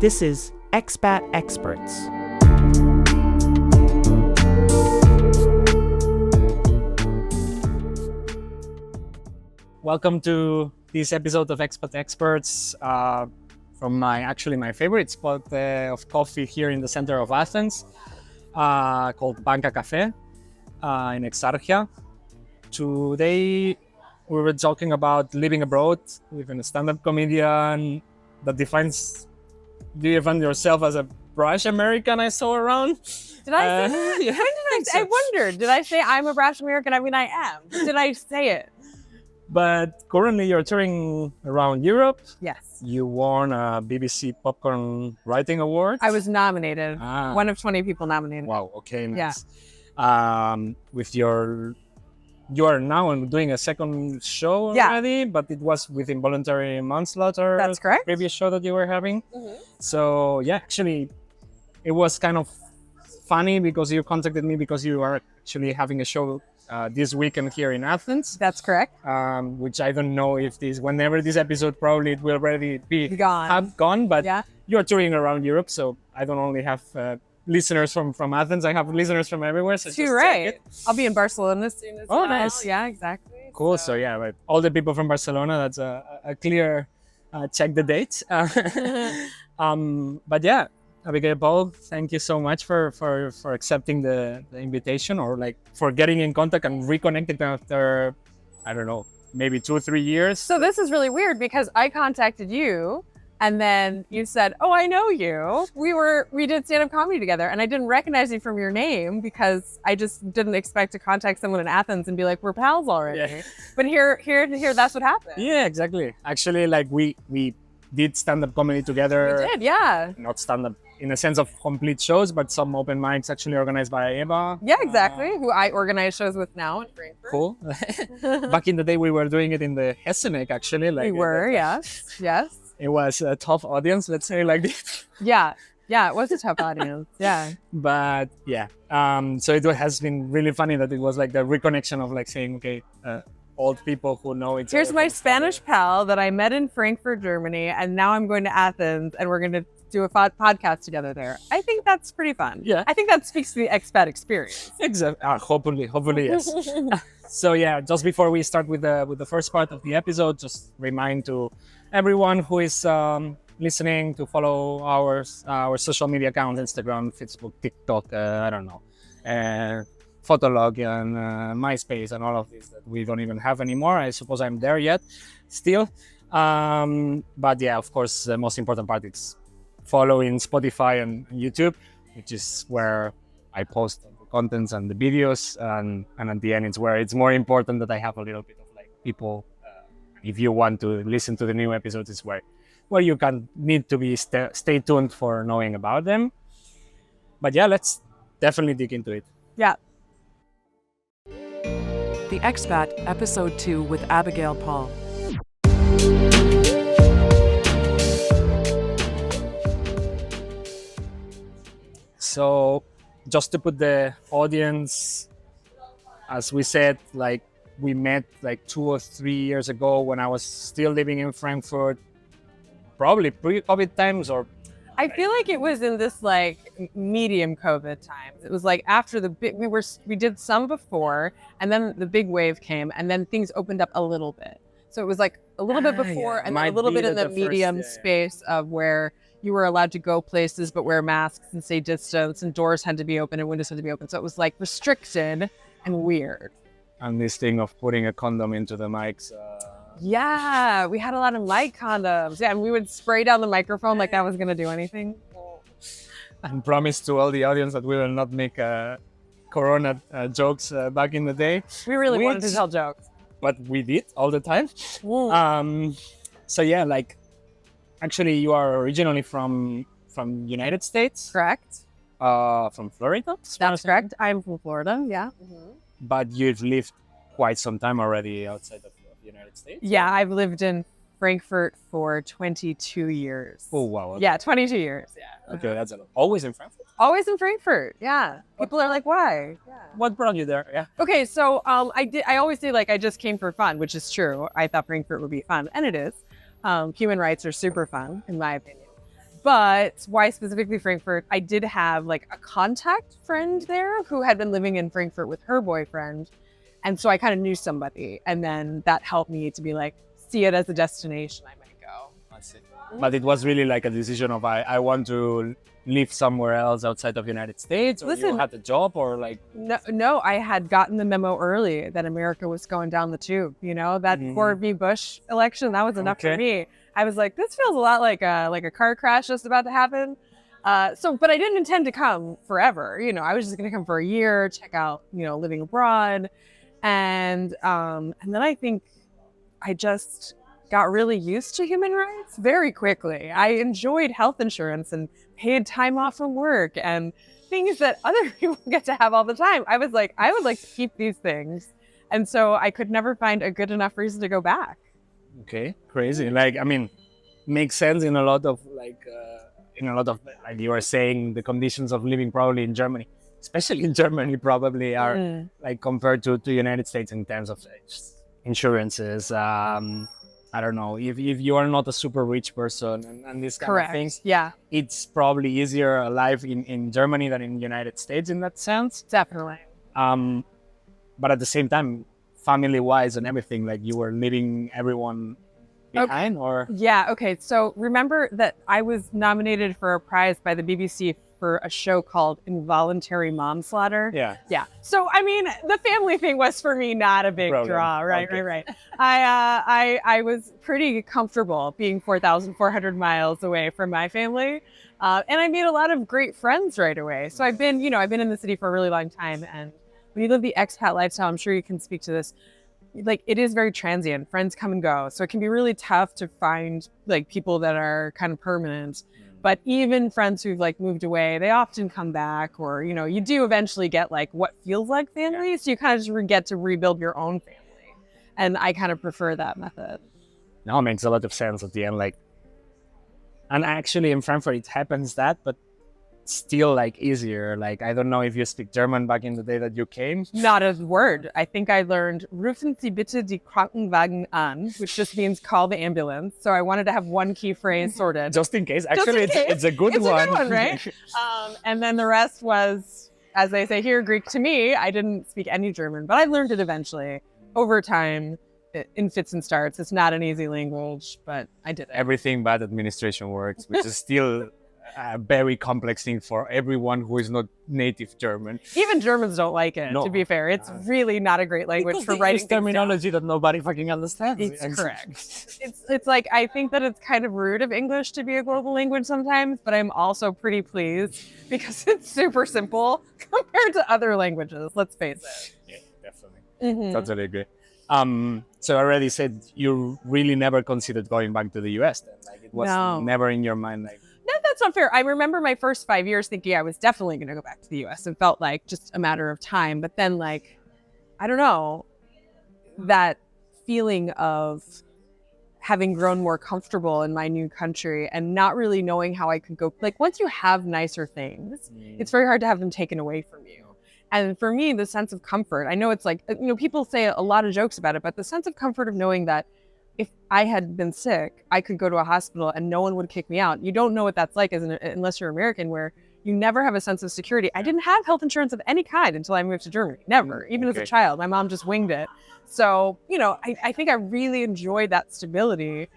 This is Expat Experts. Welcome to this episode of Expat Experts from my favorite spot of coffee here in the center of Athens called Banca Cafe in Exarchia. Today we were talking about living abroad with a stand-up comedian that defines. Do you find yourself as a brash American I saw around? Did I say that? Yeah, I wondered. Did I say I'm a brash American? I mean, I am. Did I say it? But currently you're touring around Europe. Yes. You won a BBC Popcorn Writing Award. I was nominated. One of 20 people nominated. Wow, okay, nice. Yeah. You are now doing a second show already, but it was with involuntary manslaughter. That's correct. Previous show that you were having. Mm-hmm. So yeah, actually, it was kind of funny because you contacted me because you are actually having a show this weekend here in Athens. That's correct. Which I don't know if whenever this episode, probably it will already be gone, but you're touring around Europe, so I don't only have listeners from Athens, I have listeners from everywhere. So Too right. I'll be in Barcelona soon as well. Oh, nice. Yeah, exactly. Cool. So yeah, right. All the people from Barcelona, that's a clear check the dates. But yeah, Abigail Paul, thank you so much for accepting the invitation, or like for getting in contact and reconnecting after, I don't know, maybe 2 or 3 years. So this is really weird because I contacted you and then you said, "Oh, I know you. We did stand-up comedy together," and I didn't recognize you from your name because I just didn't expect to contact someone in Athens and be like, "We're pals already." Yeah. But here, that's what happened. Yeah, exactly. Actually, like we did stand-up comedy together. We did, yeah. Not stand-up in a sense of complete shows, but some open mics actually organized by Eva. Yeah, exactly. Who I organize shows with now in Frankfurt. Cool. Back in the day, we were doing it in the Hessenek, actually. We were, yes. It was a tough audience, let's say like this. Yeah, it was a tough audience, yeah. But yeah, so it has been really funny that it was like the reconnection of like saying, okay, old people who know each other. Here's my Spanish pal that I met in Frankfurt, Germany, and now I'm going to Athens and we're going to do a podcast together there. I think that's pretty fun. Yeah. I think that speaks to the expat experience. Exactly. Hopefully, yes. So yeah, just before we start with the first part of the episode, just remind to everyone who is listening to follow our social media accounts, Instagram, Facebook, TikTok, I don't know, Photolog and MySpace and all of this that we don't even have anymore. I suppose I'm there yet still. But yeah, of course, the most important part is following Spotify and YouTube, which is where I post the contents and the videos, and at the end it's where it's more important that I have a little bit of like people. If you want to listen to the new episodes, it's where you need to be stay tuned for knowing about them. But yeah, let's definitely dig into it. Yeah. The Expat, Episode 2 with Abigail Paul. So just to put the audience, as we said, like we met like 2 or 3 years ago when I was still living in Frankfurt, probably pre-COVID times, or I feel like it was in this like medium COVID times. It was like after the big, we did some before, and then the big wave came, and then things opened up a little bit. So it was like a little bit before, and then a little bit in the medium space of where you were allowed to go places but wear masks and stay distance, and doors had to be open and windows had to be open. So it was like restricted and weird. And this thing of putting a condom into the mics. Yeah, we had a lot of mic condoms. Yeah, and we would spray down the microphone like that was going to do anything. And promise to all the audience that we will not make Corona jokes back in the day. We really wanted to tell jokes. But we did all the time. So yeah, like, actually you are originally from United States? Correct. From Florida? That's correct. I'm from Florida, yeah. Mm-hmm. But you've lived quite some time already outside of the United States? Yeah, I've lived in Frankfurt for 22 years. Oh, wow. Okay. Yeah, 22 years. Yeah. Okay, that's a lot. Always in Frankfurt? Always in Frankfurt, yeah. People are like, why? Yeah. What brought you there? Yeah. Okay, so I always say like I just came for fun, which is true. I thought Frankfurt would be fun, and it is. Human rights are super fun, in my opinion. But why specifically Frankfurt? I did have like a contact friend there who had been living in Frankfurt with her boyfriend. And so I kind of knew somebody. And then that helped me to be like, see it as a destination I might go. I see. But it was really like a decision of I want to live somewhere else outside of the United States, or you had a job, or like no, I had gotten the memo early that America was going down the tube. You know, that Gore v. Bush election, that was enough for me. I was like, this feels a lot like a car crash just about to happen. But I didn't intend to come forever. You know, I was just going to come for a year, check out, you know, living abroad, and then I think I just got really used to human rights very quickly. I enjoyed health insurance and paid time off from work and things that other people get to have all the time. I was like, I would like to keep these things. And so I could never find a good enough reason to go back. Okay, crazy. Like, I mean, makes sense in a lot of like you were saying, the conditions of living probably in Germany, especially in Germany, probably are like compared to United States in terms of insurances. I don't know, if you are not a super rich person and these kind of things, it's probably easier life in Germany than in the United States in that sense. Definitely. But at the same time, family-wise and everything, like you were leaving everyone behind, or? Yeah, okay. So remember that I was nominated for a prize by the BBC for a show called Involuntary Momslaughter. Yeah. So, I mean, the family thing was for me not a big draw, right? I was pretty comfortable being 4,400 miles away from my family. And I made a lot of great friends right away. So I've been in the city for a really long time. And when you live the expat lifestyle, I'm sure you can speak to this, like it is very transient. Friends come and go. So it can be really tough to find like people that are kind of permanent. But even friends who've like moved away, they often come back, or, you know, you do eventually get like what feels like family. So you kind of just get to rebuild your own family. And I kind of prefer that method. No, it makes a lot of sense at the end. Like, and actually in Frankfurt, it happens that, but still like easier. Like, I don't know if you speak German back in the day that you came. Not a word. I think I learned rufen Sie bitte die Krankenwagen an, which just means call the ambulance. So I wanted to have one key phrase sorted. Just in case. Actually, it's a good one. It's a good one, right? And then the rest was, as they say here, Greek to me. I didn't speak any German, but I learned it eventually over time in fits and starts. It's not an easy language, but I did it. Everything but administration works, which is still a very complex thing for everyone who is not native German. Even Germans don't like it, to be fair. It's really not a great language for writing things terminology that nobody fucking understands. It's correct. It's like, I think that it's kind of rude of English to be a global language sometimes, but I'm also pretty pleased because it's super simple compared to other languages, let's face it. Yeah, definitely. Totally agree. So I already said you really never considered going back to the US then? Like, it was never in your mind, like... No, that's not fair. I remember my first 5 years thinking I was definitely going to go back to the US and felt like just a matter of time. But then, like, I don't know, that feeling of having grown more comfortable in my new country and not really knowing how I could go. Like, once you have nicer things, it's very hard to have them taken away from you. And for me, the sense of comfort, I know it's like, you know, people say a lot of jokes about it, but the sense of comfort of knowing that if I had been sick, I could go to a hospital and no one would kick me out. You don't know what that's like unless you're American, where you never have a sense of security. I didn't have health insurance of any kind until I moved to Germany. Never, even as a child. My mom just winged it. So, you know, I think I really enjoyed that stability.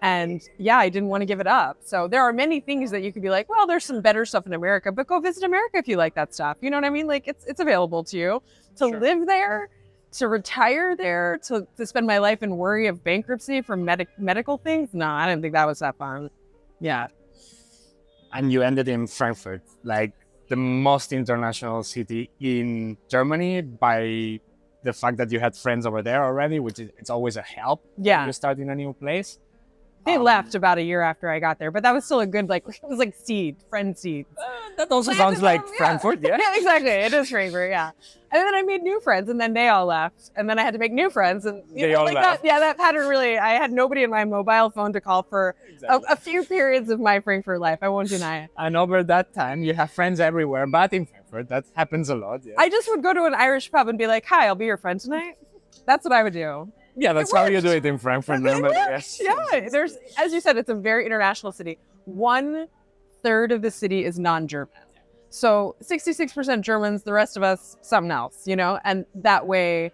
And yeah, I didn't want to give it up. So there are many things that you could be like, well, there's some better stuff in America, but go visit America if you like that stuff. You know what I mean? Like, it's available to you to live there, to retire there, to spend my life in worry of bankruptcy from medical things. No, I didn't think that was that fun. Yeah. And you ended in Frankfurt, like the most international city in Germany, by the fact that you had friends over there already, which is, it's always a help when you start in a new place. They left about a year after I got there, but that was still a good, like, it was like friend seed. That also sounds like Frankfurt, yeah? Yeah, exactly. It is Frankfurt, yeah. And then I made new friends, and then they all left. And then I had to make new friends. And they all left. That pattern really, I had nobody in my mobile phone to call for a few periods of my Frankfurt life. I won't deny it. And over that time, you have friends everywhere, but in Frankfurt, that happens a lot. Yeah. I just would go to an Irish pub and be like, hi, I'll be your friend tonight. That's what I would do. Yeah, that's how you do it in Frankfurt. Yes. Yeah, there's, as you said, it's a very international city. One third of the city is non-German. So 66% Germans, the rest of us, something else, and that way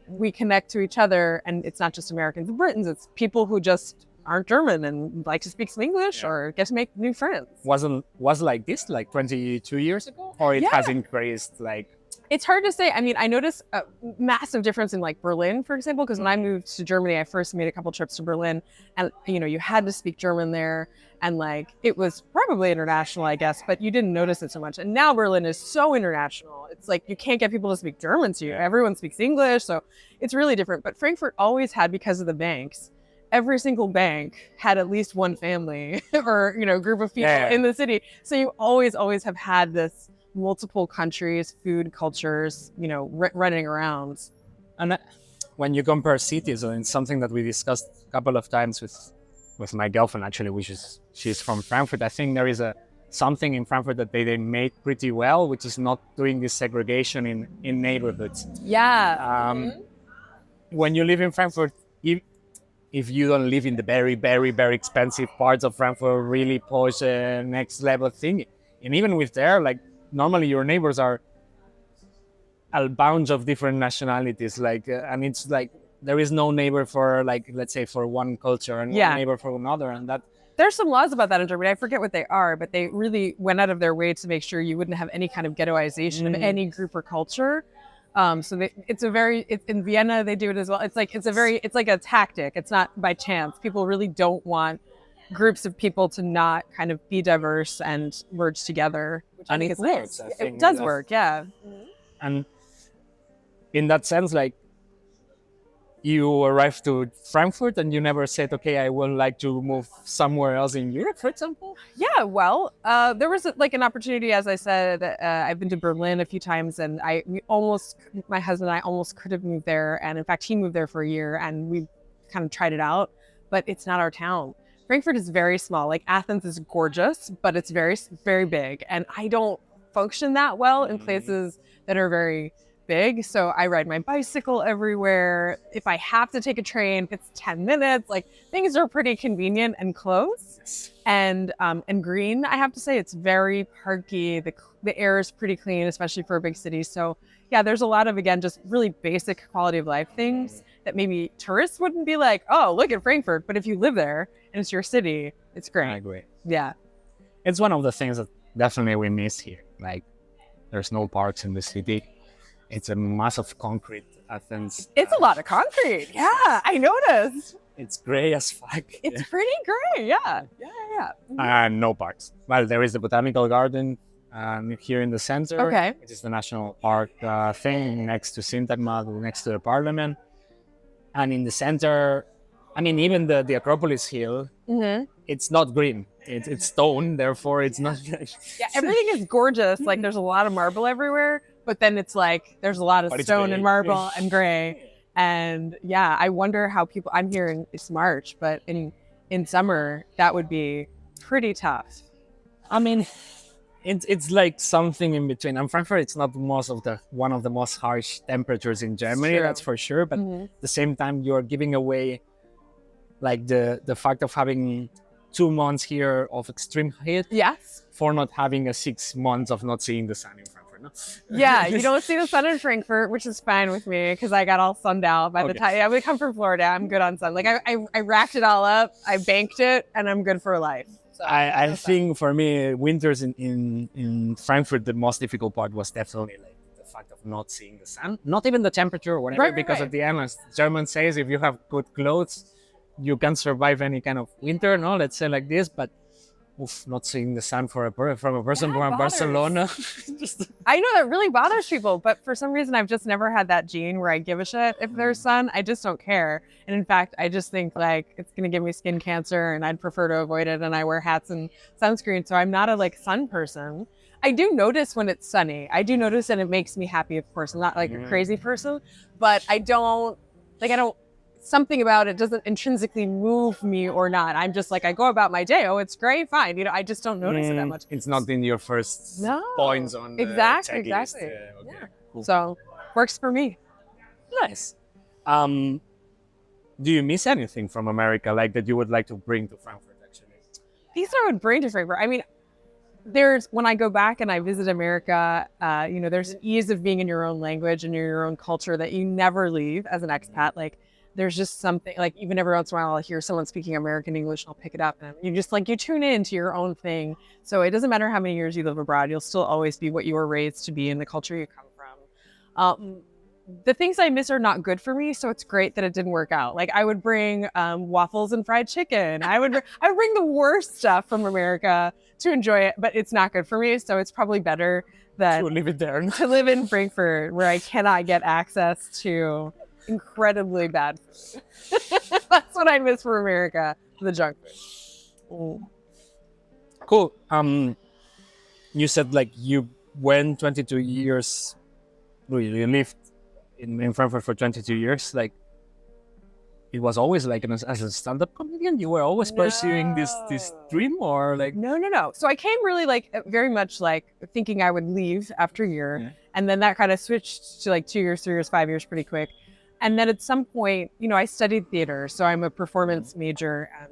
we connect to each other. And it's not just Americans and Britons, it's people who just aren't German and like to speak some English or get to make new friends. Was like this like 22 years ago, or it has increased like? It's hard to say. I mean, I noticed a massive difference in like Berlin, for example, because when I moved to Germany, I first made a couple trips to Berlin, and you had to speak German there, and like it was probably international, I guess, but you didn't notice it so much. And now Berlin is so international. It's like you can't get people to speak German to you. Everyone speaks English, so it's really different. But Frankfurt always had, because of the banks, every single bank had at least one family or group of people in the city. So you always have had this multiple countries, food, cultures, running around. And when you compare cities, and it's something that we discussed a couple of times with my girlfriend, actually, she's from Frankfurt. I think there is something in Frankfurt that they made pretty well, which is not doing this segregation in neighborhoods. Yeah. When you live in Frankfurt, if you don't live in the very, very, very expensive parts of Frankfurt, really posh, next level thing, and even with there, like normally your neighbors are a bunch of different nationalities, like, and it's like there is no neighbor for, like, let's say for one culture and one neighbor for another, and that. There's some laws about that in Germany. I forget what they are, but they really went out of their way to make sure you wouldn't have any kind of ghettoization of any group or culture. So it's in Vienna, they do it as well. It's like a tactic. It's not by chance. People really don't want groups of people to not kind of be diverse and merge together. And it works. I think it does work, yeah. And in that sense, like, you arrived to Frankfurt and you never said, okay, I would like to move somewhere else in Europe, for example? Yeah, well, there was like an opportunity, as I said. I've been to Berlin a few times, and my husband and I almost could have moved there. And in fact, he moved there for a year and we kind of tried it out, but it's not our town. Frankfurt is very small. Like Athens is gorgeous, but it's very, very big. And I don't function that well in places that are very big. So I ride my bicycle everywhere. If I have to take a train, it's 10 minutes. Like, things are pretty convenient and close. Yes. And green, I have to say, it's very parky. The air is pretty clean, especially for a big city. So yeah, there's a lot of, again, just really basic quality of life things that maybe tourists wouldn't be like, oh, look at Frankfurt. But if you live there and it's your city, it's great. I agree. Yeah. It's one of the things that definitely we miss here. Like, there's no parks in the city. It's a massive concrete Athens. It's a lot of concrete. Yeah, I noticed. It's gray as fuck. It's pretty gray. Yeah. And no parks. Well, there is the botanical garden here in the center. Okay. Which is the national park thing next to Syntagma, next to the parliament. And in the center, I mean, even the Acropolis Hill, it's not green. It's stone, therefore it's not. Yeah, everything is gorgeous. Like, there's a lot of marble everywhere. But then it's like there's a lot of stone and marble and gray. And yeah, I wonder how people, I'm here it's March, but in summer, that would be pretty tough. I mean, it's like something in between. And Frankfurt, it's not one of the most harsh temperatures in Germany, that's for sure. But at the same time, you're giving away like the fact of having 2 months here of extreme heat. Yes. For not having 6 months of not seeing the sun in Frankfurt. Yeah, you don't see the sun in Frankfurt, which is fine with me because I got all sunned out by the time. I would come from Florida. I'm good on sun. Like, I racked it all up, I banked it, and I'm good for life. So, I think for me, winters in Frankfurt, the most difficult part was definitely like the fact of not seeing the sun, not even the temperature or whatever. Because at the end, as German says, if you have good clothes, you can survive any kind of winter. No, let's say like this, but. Not seeing the sun from a person from Barcelona. I know that really bothers people, but for some reason I've just never had that gene where I give a shit if there's sun. I just don't care. And in fact, I just think like it's going to give me skin cancer and I'd prefer to avoid it. And I wear hats and sunscreen. So I'm not a sun person. I do notice when it's sunny. I do notice and it makes me happy, of course. I'm not like a crazy person, but I don't something about it doesn't intrinsically move me or not. I'm just like, I go about my day. Oh, it's great, fine. I just don't notice it that much. It's not in your first points on the exactly. Okay, yeah. Cool. So works for me. Nice. Do you miss anything from America, like that you would like to bring to Frankfurt? Actually, These I would bring to Frankfurt. I mean, when I go back and I visit America, there's an ease of being in your own language and your own culture that you never leave as an expat. Like, there's just something, like, even every once in a while I'll hear someone speaking American English and I'll pick it up, and you just like, you tune into your own thing. So it doesn't matter how many years you live abroad, you'll still always be what you were raised to be in the culture you come from. The things I miss are not good for me, so it's great that it didn't work out. Like, I would bring waffles and fried chicken. I would bring the worst stuff from America to enjoy it, but it's not good for me. So it's probably better that To live it there. to live in Frankfurt, where I cannot get access to incredibly bad food. That's what I miss from America, the junk food. Cool. You said like you went 22 years. You lived in Frankfurt for 22 years. Like, it was always like as a stand-up comedian, you were always pursuing this dream, or like? No. So I came really like very much like thinking I would leave after a year, and then that kind of switched to like 2 years, 3 years, 5 years pretty quick. And then at some point, I studied theater, so I'm a performance major, and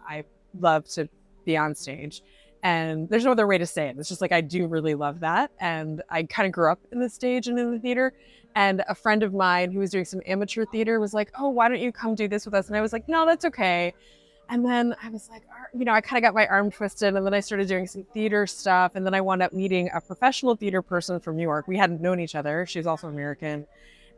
I love to be on stage. And there's no other way to say it. It's just like, I do really love that. And I kind of grew up in the stage and in the theater. And a friend of mine who was doing some amateur theater was like, oh, why don't you come do this with us? And I was like, no, that's okay. And then I was like, I kind of got my arm twisted. And then I started doing some theater stuff. And then I wound up meeting a professional theater person from New York. We hadn't known each other. She was also American.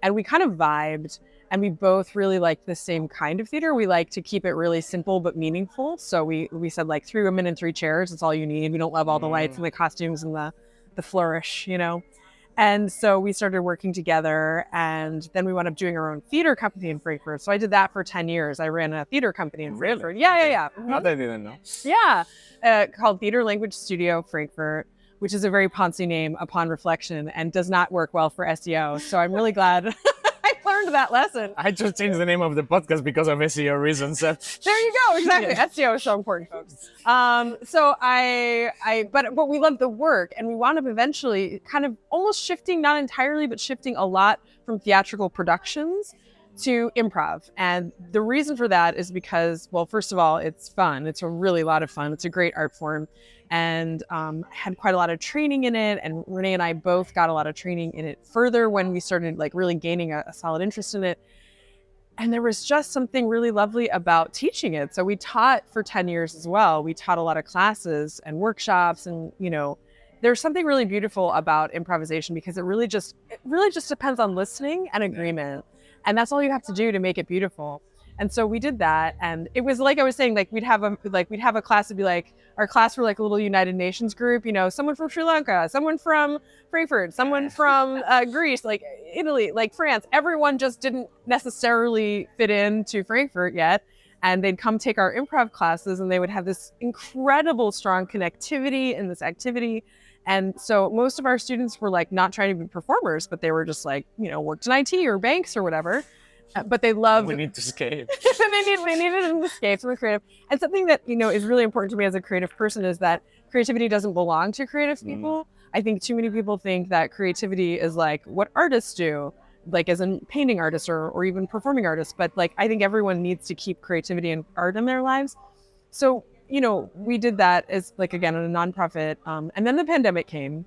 And we kind of vibed. And we both really like the same kind of theater. We like to keep it really simple but meaningful. So we said, like, 3 women and 3 chairs. That's all you need. We don't love all the lights and the costumes and the flourish, And so we started working together. And then we wound up doing our own theater company in Frankfurt. So I did that for 10 years. I ran a theater company in Frankfurt. Really? Yeah. That I didn't know. Yeah. Called Theater Language Studio Frankfurt, which is a very Ponzi name upon reflection and does not work well for SEO. So I'm really glad I learned that lesson. I just changed the name of the podcast because of SEO reasons. There you go. Exactly. SEO is so important, folks. But we loved the work, and we wound up eventually kind of almost shifting, not entirely, but shifting a lot from theatrical productions to improv. And the reason for that is because, well, first of all, it's fun. It's a really lot of fun. It's a great art form. And had quite a lot of training in it. And Renee and I both got a lot of training in it further when we started like really gaining a solid interest in it. And there was just something really lovely about teaching it. So we taught for 10 years as well. We taught a lot of classes and workshops, and there's something really beautiful about improvisation because it really just depends on listening and agreement. And that's all you have to do to make it beautiful. And so we did that, and it was like I was saying, like we'd have a class that'd be like, our class were like a little United Nations group, someone from Sri Lanka, someone from Frankfurt, someone from Greece, like Italy, like France. Everyone just didn't necessarily fit into Frankfurt yet. And they'd come take our improv classes, and they would have this incredible strong connectivity in this activity. And so most of our students were like not trying to be performers, but they were just like, worked in IT or banks or whatever. But they loved. We need to escape. they needed an escape from the creative. And something that is really important to me as a creative person is that creativity doesn't belong to creative people. I think too many people think that creativity is like what artists do, like as in painting artists or even performing artists. But like I think everyone needs to keep creativity and art in their lives. So we did that as like again in a nonprofit. And then the pandemic came,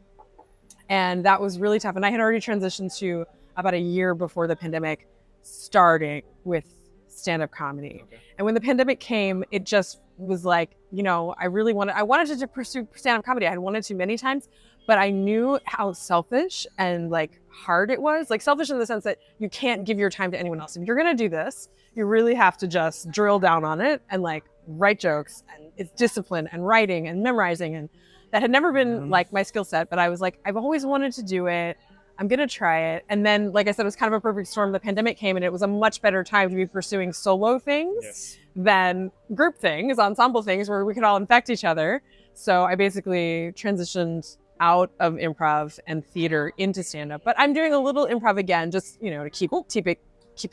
and that was really tough. And I had already transitioned to about a year before the pandemic, starting with stand-up comedy. Okay. And when the pandemic came, it just was like, I wanted to pursue stand-up comedy. I had wanted to many times, but I knew how selfish and like hard it was. Like selfish in the sense that you can't give your time to anyone else. If you're going to do this, you really have to just drill down on it and like write jokes, and it's discipline and writing and memorizing. And that had never been like my skill set, but I was like, I've always wanted to do it. I'm going to try it. And then, like I said, it was kind of a perfect storm. The pandemic came, and it was a much better time to be pursuing solo things than group things, ensemble things where we could all infect each other. So I basically transitioned out of improv and theater into stand-up. But I'm doing a little improv again, just, to keep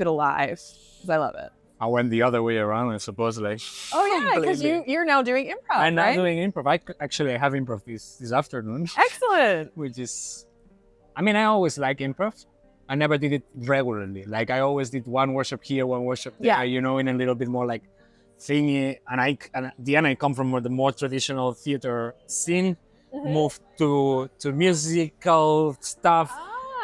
it alive, because I love it. I went the other way around, I suppose. Like, oh yeah, because you're now doing improv. I'm now right? doing improv. I have improv this afternoon. Excellent. Which is, I always like improv. I never did it regularly. Like I always did one workshop here, one workshop there. In a little bit more like thingy. And at the end, I come from the more traditional theater scene. moved to musical stuff.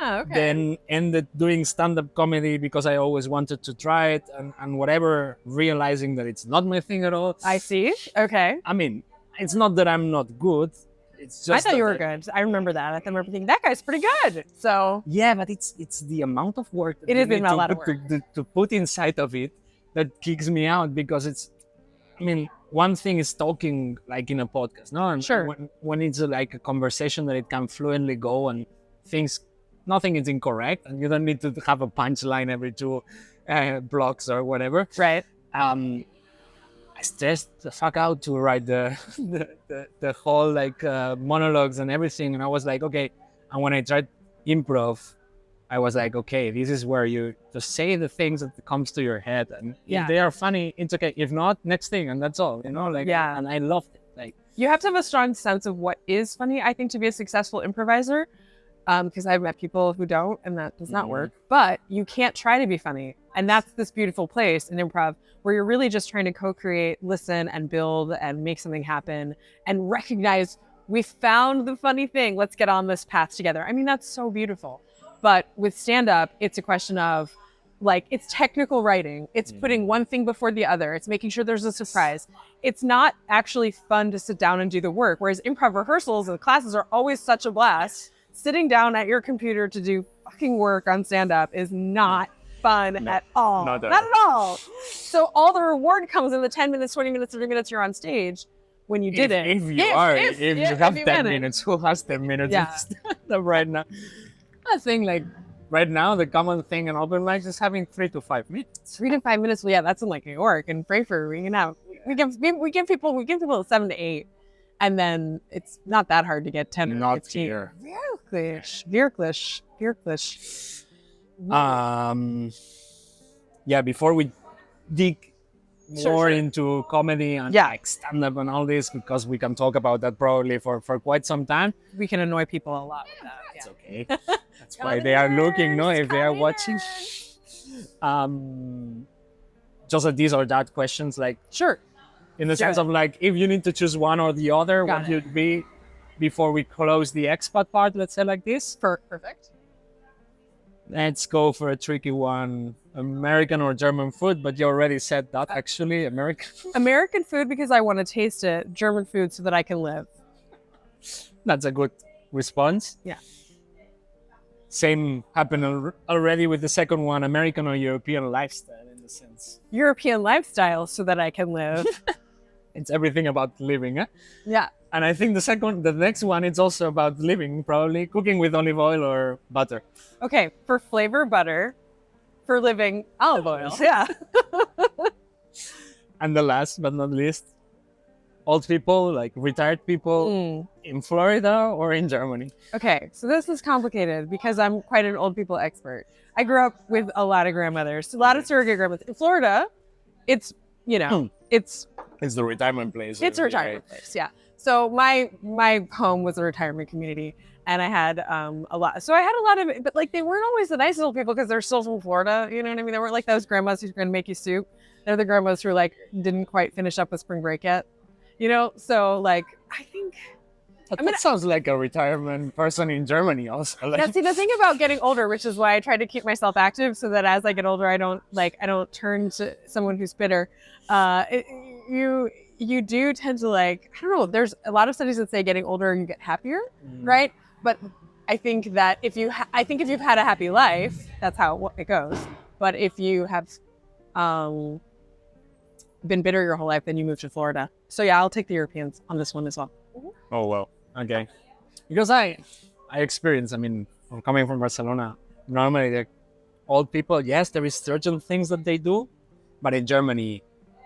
Ah, okay. Then ended doing stand-up comedy because I always wanted to try it and whatever, realizing that it's not my thing at all. I see. Okay. I mean, it's not that I'm not good. It's just I thought you that were good. I remember that. I remember thinking that guy's pretty good. So Yeah, but it's the amount of work that It you is need a lot of to put inside of it that kicks me out, because I mean, one thing is talking like in a podcast, no? And Sure. when it's like a conversation that it can fluently go and nothing is incorrect, and you don't need to have a punchline every two blocks or whatever. right. I stressed the fuck out to write the whole like monologues and everything, and I was like, okay. And when I tried improv, I was like, okay, this is where you just say the things that comes to your head, and Yeah. if they are funny, it's okay. If not, next thing, and that's all, like. Yeah. And I loved it. Like, You have to have a strong sense of what is funny, I think, to be a successful improviser. Because I've met people who don't, and that does not work. But you can't try to be funny. And that's this beautiful place in improv where you're really just trying to co-create, listen, and build and make something happen and recognize we found the funny thing. Let's get on this path together. I mean, that's so beautiful. But with stand-up, it's a question of like, it's technical writing. It's putting one thing before the other. It's making sure there's a surprise. It's not actually fun to sit down and do the work. Whereas improv rehearsals and classes are always such a blast. Sitting down at your computer to do fucking work on stand-up is not fun at all. Not at Not at all. So all the reward comes in the 10 minutes, 20 minutes, 30 minutes you're on stage when you did it. If you have 10 manage. minutes, who has 10 minutes? Yeah. Right now. I think like right now the common thing in open mics is having 3 to 5 minutes. 3 to 5 minutes. Well, yeah, that's in like New York and Frankfurt. We give people 7 to 8, and then it's not that hard to get 10 or Not 15. here. Wirklich. Yeah, before we dig Sure, more sure. into comedy and Yeah. like stand-up and all this, because we can talk about that probably for quite some time. We can annoy people a lot with that. It's okay. That's why they are looking, no? If they are watching. Just a this or that questions, like Sure. in the sense Yeah. of like, if you need to choose one or the other, Got what it. would be before we close the expat part, let's say like this? Perfect. Let's go for a tricky one. American or German food, but you already said that actually, American. American food because I want to taste it. German food so that I can live. That's a good response. Yeah. Same happened already with the second one, American or European lifestyle in the sense. European lifestyle so that I can live. It's everything about living, eh? Yeah. And I think the next one, it's also about living, probably cooking with olive oil or butter. Okay. For flavor, butter. For living, olive oil. Yeah. And the last but not least, old people, like retired people in Florida or in Germany. Okay, so this is complicated because I'm quite an old people expert. I grew up with a lot of grandmothers, a lot of surrogate grandmothers. In Florida, it's, it's It's the retirement place. a retirement place, yeah. So my home was a retirement community, and I had a lot. So I had a lot of, but like they weren't always the nicest old people because they're still from Florida. You know what I mean? They weren't like those grandmas who's going to make you soup. They're the grandmas who like didn't quite finish up with spring break yet. So like I think. That sounds like a retirement person in Germany also. Like, Now, see, the thing about getting older, which is why I try to keep myself active, so that as I get older, I don't turn to someone who's bitter. You do tend to like, I don't know. There's a lot of studies that say getting older you get happier, right? But I think that if you've had a happy life, that's how it goes. But if you have been bitter your whole life, then you move to Florida. So yeah, I'll take the Europeans on this one as well. oh well, okay. Because I experience. I mean, I'm coming from Barcelona. Normally, the old people, yes, there is certain things that they do, but in Germany,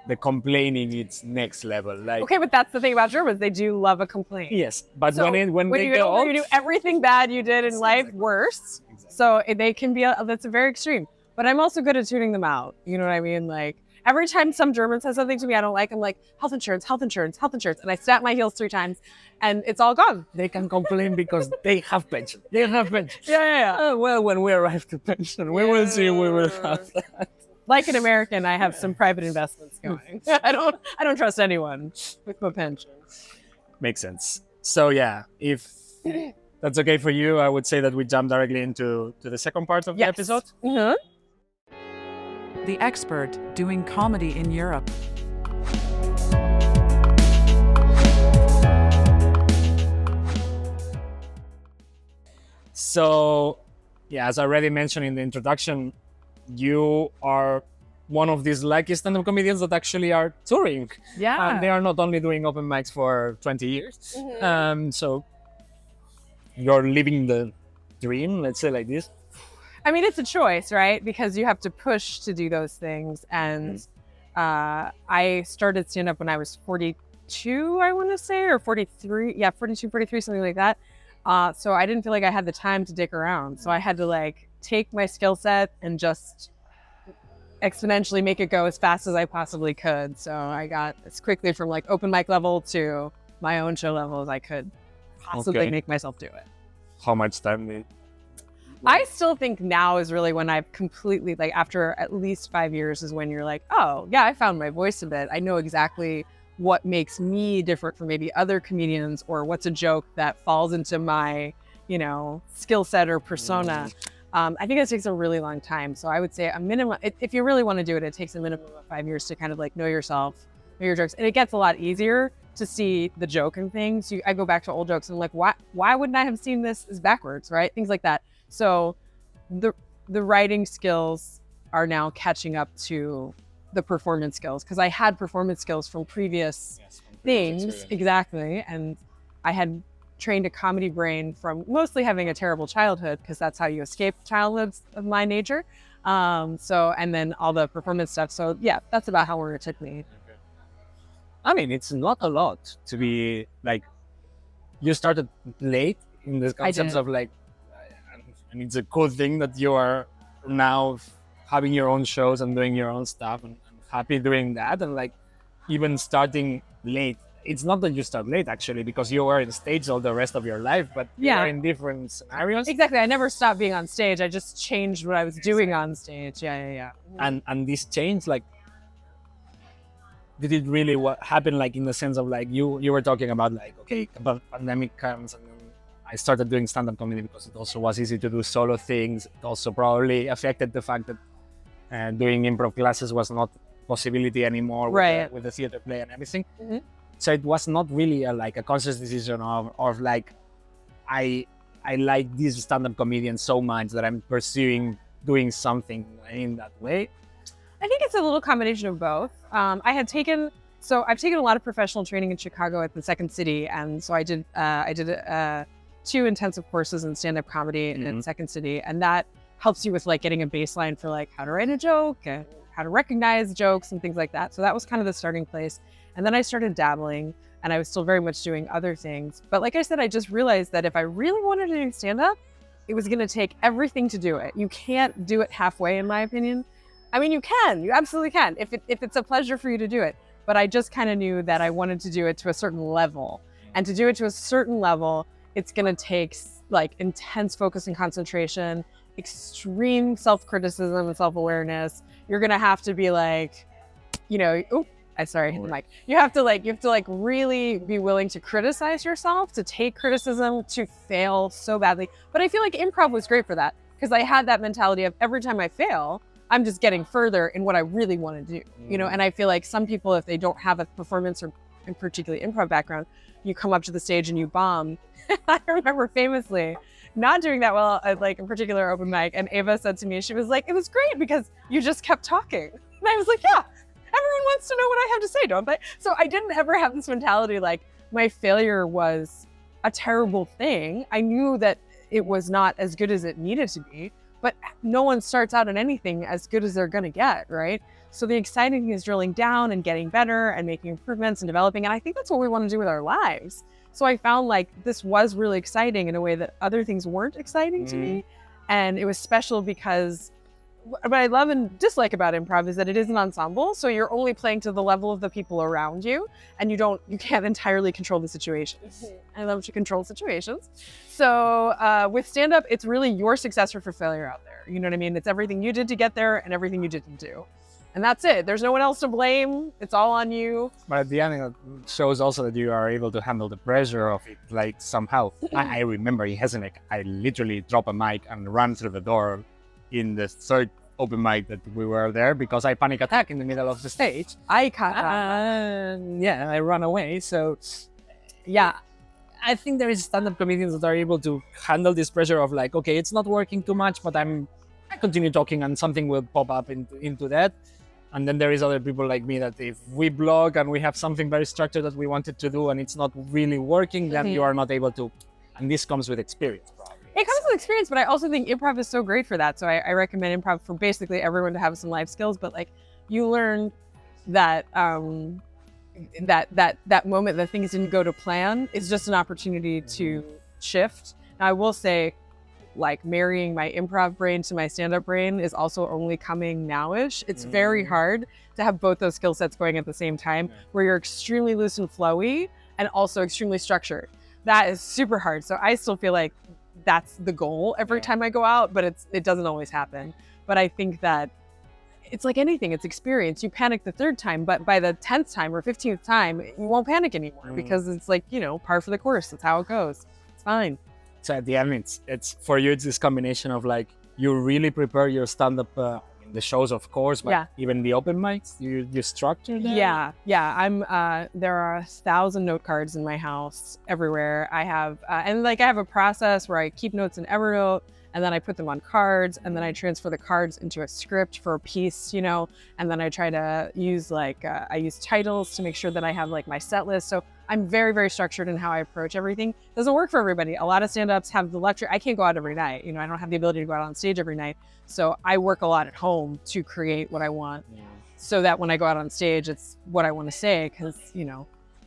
the complaining is next level. Like, Okay, but that's the thing about Germans; they do love a complaint. yes, but So when they you get get older, old, you do everything bad you did in life worse. So they can be that's a very extreme. But I'm also good at tuning them out. You know what I mean? Like every time some German says something to me I don't like, I'm like health insurance, and I snap my heels 3 times, and it's all gone. they can complain because they have pension. They have pension. Yeah. Well, when we arrive to pension, we will see. We will have that. Like an American, I have some private investments going. I don't trust anyone with my pension. Makes sense. So yeah, if that's okay for you, I would say that we jump directly into the second part of the Yes. episode. Mhm. The Expert Doing Comedy in Europe. So yeah, as I already mentioned in the introduction, you are one of these lucky stand-up comedians that actually are touring. Yeah. And they are not only doing open mics for 20 years. So you're living the dream, let's say like this. I mean, it's a choice, right? Because you have to push to do those things. And I started stand-up when I was 42, I want to say, or 43. Yeah, 42, 43, something like that. So I didn't feel like I had the time to dick around. So I had to like take my skill set and just exponentially make it go as fast as I possibly could. So I got as quickly from like open mic level to my own show level as I could possibly make myself do it. How much time did I still think now is really when I've completely, like after at least 5 years is when you're like, oh yeah, I found my voice a bit. I know exactly what makes me different from maybe other comedians, or what's a joke that falls into my, skill set or persona. I think it takes a really long time. So I would say a minimum, if you really want to do it, it takes a minimum of 5 years to kind of like know yourself, know your jokes. And it gets a lot easier to see the joke and things. I go back to old jokes and I'm like, why wouldn't I have seen this as backwards, right? Things like that. So the writing skills are now catching up to the performance skills, because I had performance skills from previous things. Exactly. And I had trained a comedy brain from mostly having a terrible childhood, because that's how you escape childhoods of my nature. And then all the performance stuff. So yeah, that's about how long it took me. I mean, it's not a lot to be like, you started late in the concepts of like, and it's a cool thing that you are now having your own shows and doing your own stuff, and happy doing that. And like, even starting late, it's not that you start late actually, because you were on stage all the rest of your life, but you are in different scenarios. Exactly. I never stopped being on stage. I just changed what I was doing on stage. Yeah. And this change, like, did it really happen like in the sense of like you were talking about like, okay, pandemic comes and then I started doing stand-up comedy because it also was easy to do solo things. It also probably affected the fact that doing improv classes was not a possibility anymore with the theater play and everything. So it was not really a conscious decision of like, I like this stand-up comedian so much that I'm pursuing doing something in that way. I think it's a little combination of both. I've taken a lot of professional training in Chicago at the Second City, and so I did 2 intensive courses in stand-up comedy in Second City, and that helps you with like getting a baseline for like how to write a joke and how to recognize jokes and things like that. So that was kind of the starting place. And then I started dabbling, and I was still very much doing other things. But like I said, I just realized that if I really wanted to do stand-up, it was going to take everything to do it. You can't do it halfway, in my opinion. I mean, you absolutely can, if it's a pleasure for you to do it. But I just kind of knew that I wanted to do it to a certain level. And to do it to a certain level, it's going to take like intense focus and concentration, extreme self-criticism and self-awareness. You're going to have to be like, sorry, I hit the mic. You have to really be willing to criticize yourself, to take criticism, to fail so badly. But I feel like improv was great for that, because I had that mentality of every time I fail, I'm just getting further in what I really want to do, and I feel like some people, if they don't have a performance or in particularly improv background, you come up to the stage and you bomb. I remember famously not doing that well at like a particular open mic, and Ava said to me, she was like, it was great because you just kept talking. And I was like, yeah, everyone wants to know what I have to say, don't they? So I didn't ever have this mentality like my failure was a terrible thing. I knew that it was not as good as it needed to be, but no one starts out in anything as good as they're going to get, right? So the exciting thing is drilling down and getting better and making improvements and developing. And I think that's what we want to do with our lives. So I found like this was really exciting in a way that other things weren't exciting to me. And it was special because what I love and dislike about improv is that it is an ensemble. So you're only playing to the level of the people around you, and you can't entirely control the situations. I love to control situations. So with stand-up, it's really your success or for failure out there. You know what I mean? It's everything you did to get there and everything you didn't do. And that's it. There's no one else to blame. It's all on you. But at the end, it shows also that you are able to handle the pressure of it, like somehow. I remember in Helsinki, I literally drop a mic and run through the door in the third open mic that we were there because I panic attack in the middle of the stage. I caught that. Yeah, I run away. So, yeah, I think there is stand-up comedians that are able to handle this pressure of like, okay, it's not working too much, but I continue talking and something will pop up into that. And then there is other people like me that if we blog and we have something very structured that we wanted to do and it's not really working, then you are not able to. And this comes with experience, probably. It comes with experience, but I also think improv is so great for that. So I recommend improv for basically everyone to have some life skills. But like you learn that that moment that things didn't go to plan is just an opportunity to shift. Now I will say, like marrying my improv brain to my stand-up brain is also only coming now-ish. It's very hard to have both those skill sets going at the same time, where you're extremely loose and flowy and also extremely structured. That is super hard. So I still feel like that's the goal every time I go out, but it doesn't always happen. But I think that it's like anything, it's experience. You panic the third time, but by the 10th time or 15th time, you won't panic anymore because it's like, par for the course. That's how it goes. It's fine. So at the end, it's for you, it's this combination of like, you really prepare your stand-up, the shows, of course, but even the open mics, you structure them? Yeah. I'm, there are 1,000 note cards in my house everywhere. I have, I have a process where I keep notes in Evernote, and then I put them on cards, and then I transfer the cards into a script for a piece, and then I try to use I use titles to make sure that I have like my set list. So I'm very, very structured in how I approach everything. Doesn't work for everybody. A lot of stand-ups have the luxury. I can't go out every night. I don't have the ability to go out on stage every night. So I work a lot at home to create what I want so that when I go out on stage, it's what I want to say because.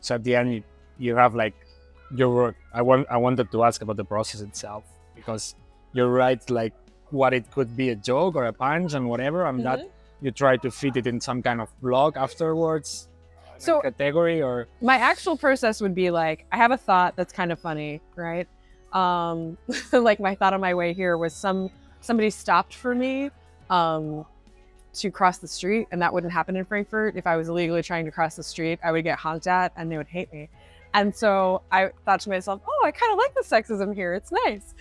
So at the end, you have like your work. I wanted to ask about the process itself because you're right, like what it could be a joke or a punch and whatever, and that you try to fit it in some kind of blog afterwards, so category or... My actual process would be like, I have a thought that's kind of funny, right? Like my thought on my way here was somebody stopped for me to cross the street, and that wouldn't happen in Frankfurt. If I was illegally trying to cross the street, I would get honked at and they would hate me. And so I thought to myself, I kind of like the sexism here. It's nice.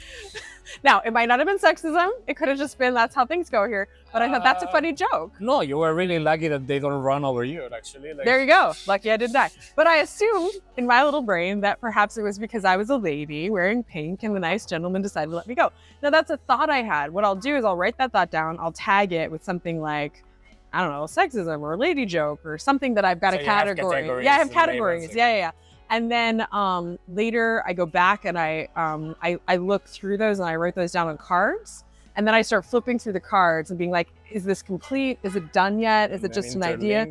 Now, it might not have been sexism. It could have just been, that's how things go here. But I thought that's a funny joke. No, you were really lucky that they don't run over you, actually. There you go. Lucky I didn't die. But I assumed in my little brain that perhaps it was because I was a lady wearing pink and the nice gentleman decided to let me go. Now, that's a thought I had. What I'll do is I'll write that thought down. I'll tag it with something like, I don't know, sexism or a lady joke or something that I've got a category. Yeah, I have categories. Yeah. And then later I go back and I look through those and I write those down on cards. And then I start flipping through the cards and being like, is this complete? Is it done yet? Is it just an idea?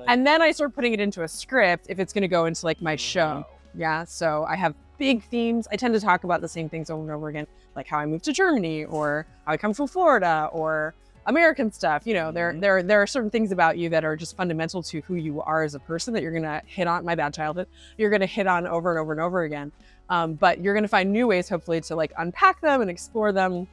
And then I start putting it into a script if it's going to go into like my show. Yeah. So I have big themes. I tend to talk about the same things over and over again, like how I moved to Germany or how I come from Florida or American stuff. There are certain things about you that are just fundamental to who you are as a person that you're going to hit on. My bad childhood. You're going to hit on over and over and over again. But you're going to find new ways, hopefully, to like unpack them and explore them.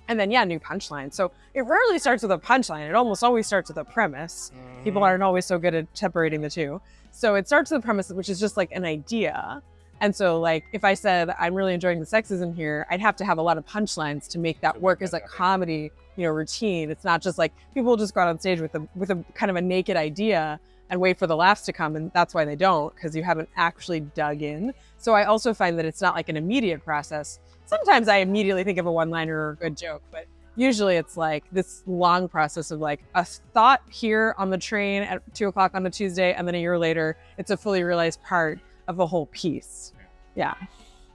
And then, new punchlines. So it rarely starts with a punchline. It almost always starts with a premise. People aren't always so good at separating the two. So it starts with a premise, which is just like an idea. And so like, if I said, I'm really enjoying the sexism here, I'd have to have a lot of punchlines to make that work as a comedy, routine. It's not just like people just go out on stage with a kind of a naked idea and wait for the laughs to come. And that's why they don't, because you haven't actually dug in. So I also find that it's not like an immediate process. Sometimes I immediately think of a one-liner or a good joke, but usually it's like this long process of like a thought here on the train at 2:00 on a Tuesday. And then a year later, it's a fully realized part of a whole piece. Yeah.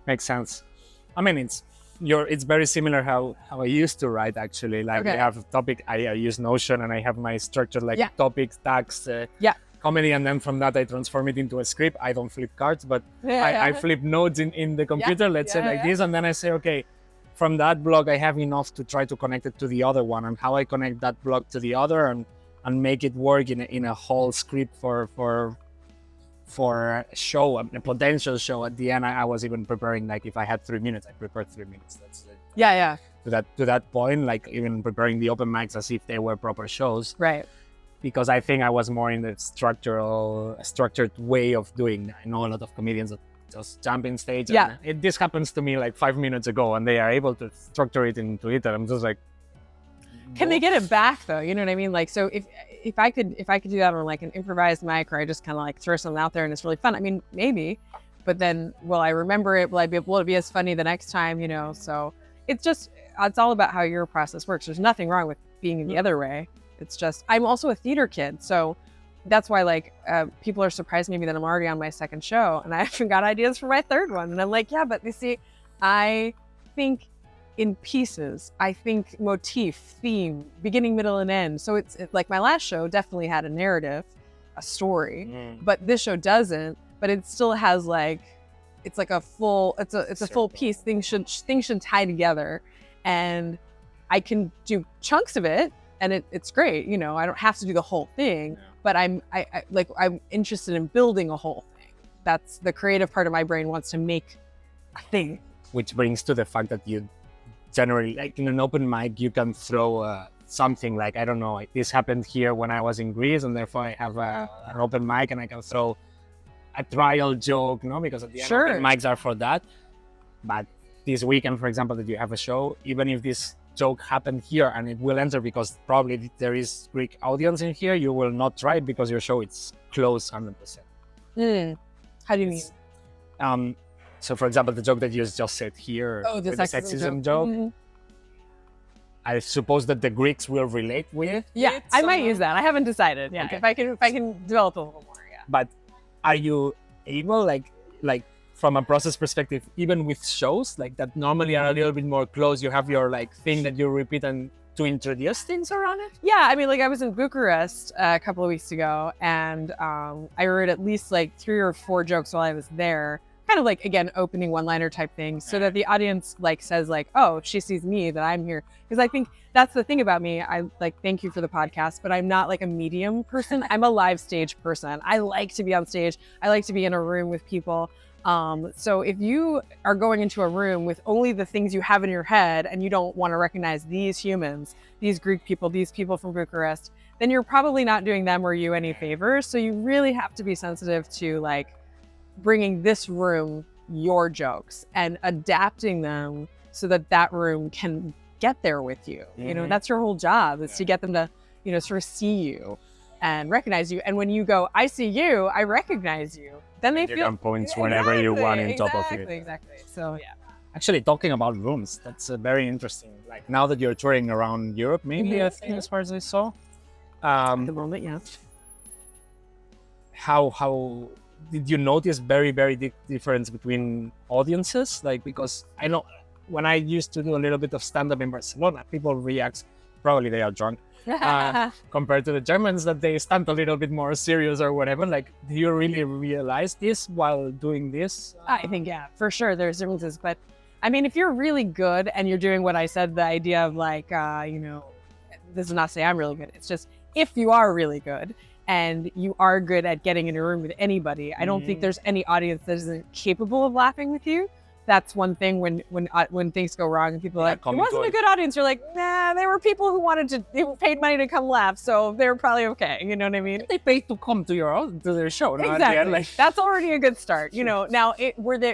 Makes sense. I mean, it's very similar how I used to write, actually. Like I have a topic, I use Notion and I have my structure like topics, tags, comedy, and then from that I transform it into a script. I don't flip cards, but I flip notes in the computer, let's say like this, and then I say, okay, from that blog I have enough to try to connect it to the other one, and how I connect that blog to the other and make it work in a whole script for a show, a potential show. At the end, I was even preparing, like if I had 3 minutes, I prepared 3 minutes. That's it. Yeah. To that point, like even preparing the open mics as if they were proper shows. Right. because I think I was more in the structured way of doing that. I know a lot of comedians that just jump in stage. Yeah. And this happens to me like 5 minutes ago, and they are able to structure it into it. And I'm just like, Can they get it back though? You know what I mean? Like, so if I could do that on like an improvised mic, or I just kind of like throw something out there and it's really fun. I mean, maybe, but then will I remember it? Will it be as funny the next time? You know, so it's all about how your process works. There's nothing wrong with being the other way. It's just, I'm also a theater kid. So that's why like people are surprised maybe that I'm already on my second show and I haven't got ideas for my third one. And I'm like, yeah, but you see, I think in pieces. I think motif, theme, beginning, middle, and end. So it's like my last show definitely had a narrative, a story, but this show doesn't. But it still has like, it's like a full, it's a full piece. Things should tie together, and I can do chunks of it, and it's great. You know, I don't have to do the whole thing, but I'm interested in building a whole thing. That's the creative part of my brain wants to make a thing. Which brings to the fact that you generally, like in an open mic, you can throw something like, I don't know, like this happened here when I was in Greece, and therefore I have an open mic and I can throw a trial joke, no? Because at the end, open mics are for that. But this weekend, for example, that you have a show, even if this joke happened here and it will enter because probably there is Greek audience in here, you will not try it because your show is close 100%. How do you mean? So, for example, the joke that you just said here, the sexism joke, I suppose that the Greeks will relate with. Yeah, I might use that. I haven't decided. Yeah, okay. if I can develop a little more. Yeah. But are you able, like from a process perspective, even with shows like that normally are a little bit more close, you have your like thing that you repeat and to introduce things around it? Yeah, I mean, like I was in Bucharest a couple of weeks ago, and I wrote at least like 3 or 4 jokes while I was there. Kind of like, again, opening one-liner type thing, so that the audience like says like, oh, she sees me, that I'm here. Because I think that's the thing about me. I like, thank you for the podcast, but I'm not like a medium person. I'm a live stage person. I like to be on stage. I like to be in a room with people. So if you are going into a room with only the things you have in your head and you don't want to recognize these humans, these Greek people, these people from Bucharest, then you're probably not doing them or you any favors. So you really have to be sensitive to like bringing this room your jokes and adapting them so that that room can get there with you. You know, that's your whole job, is to get them to, you know, sort of see you and recognize you. And when you go, I see you, I recognize you, then they feel points whenever you want on top of it. Exactly. So yeah. Actually, talking about rooms, that's very interesting. Like now that you're touring around Europe, maybe I think as far as I saw. At the moment, yeah. How did you notice very big difference between audiences? Like, because I know when I used to do a little bit of stand-up in Barcelona, people react, probably they are drunk, compared to the Germans, that they stand a little bit more serious or whatever. Like, do you really realize this while doing this? I think, yeah, for sure there's differences. But I mean, if you're really good and you're doing what I said, the idea of like, you know, this is not to say I'm really good. It's just, if you are really good and you are good at getting in a room with anybody, I don't think there's any audience that isn't capable of laughing with you. That's one thing when things go wrong and people are like, it wasn't a good audience. You're like, nah, they were people who they paid money to come laugh, so they're probably okay. You know what I mean? They paid to come to their show. Exactly. Like, that's already a good start. You know, now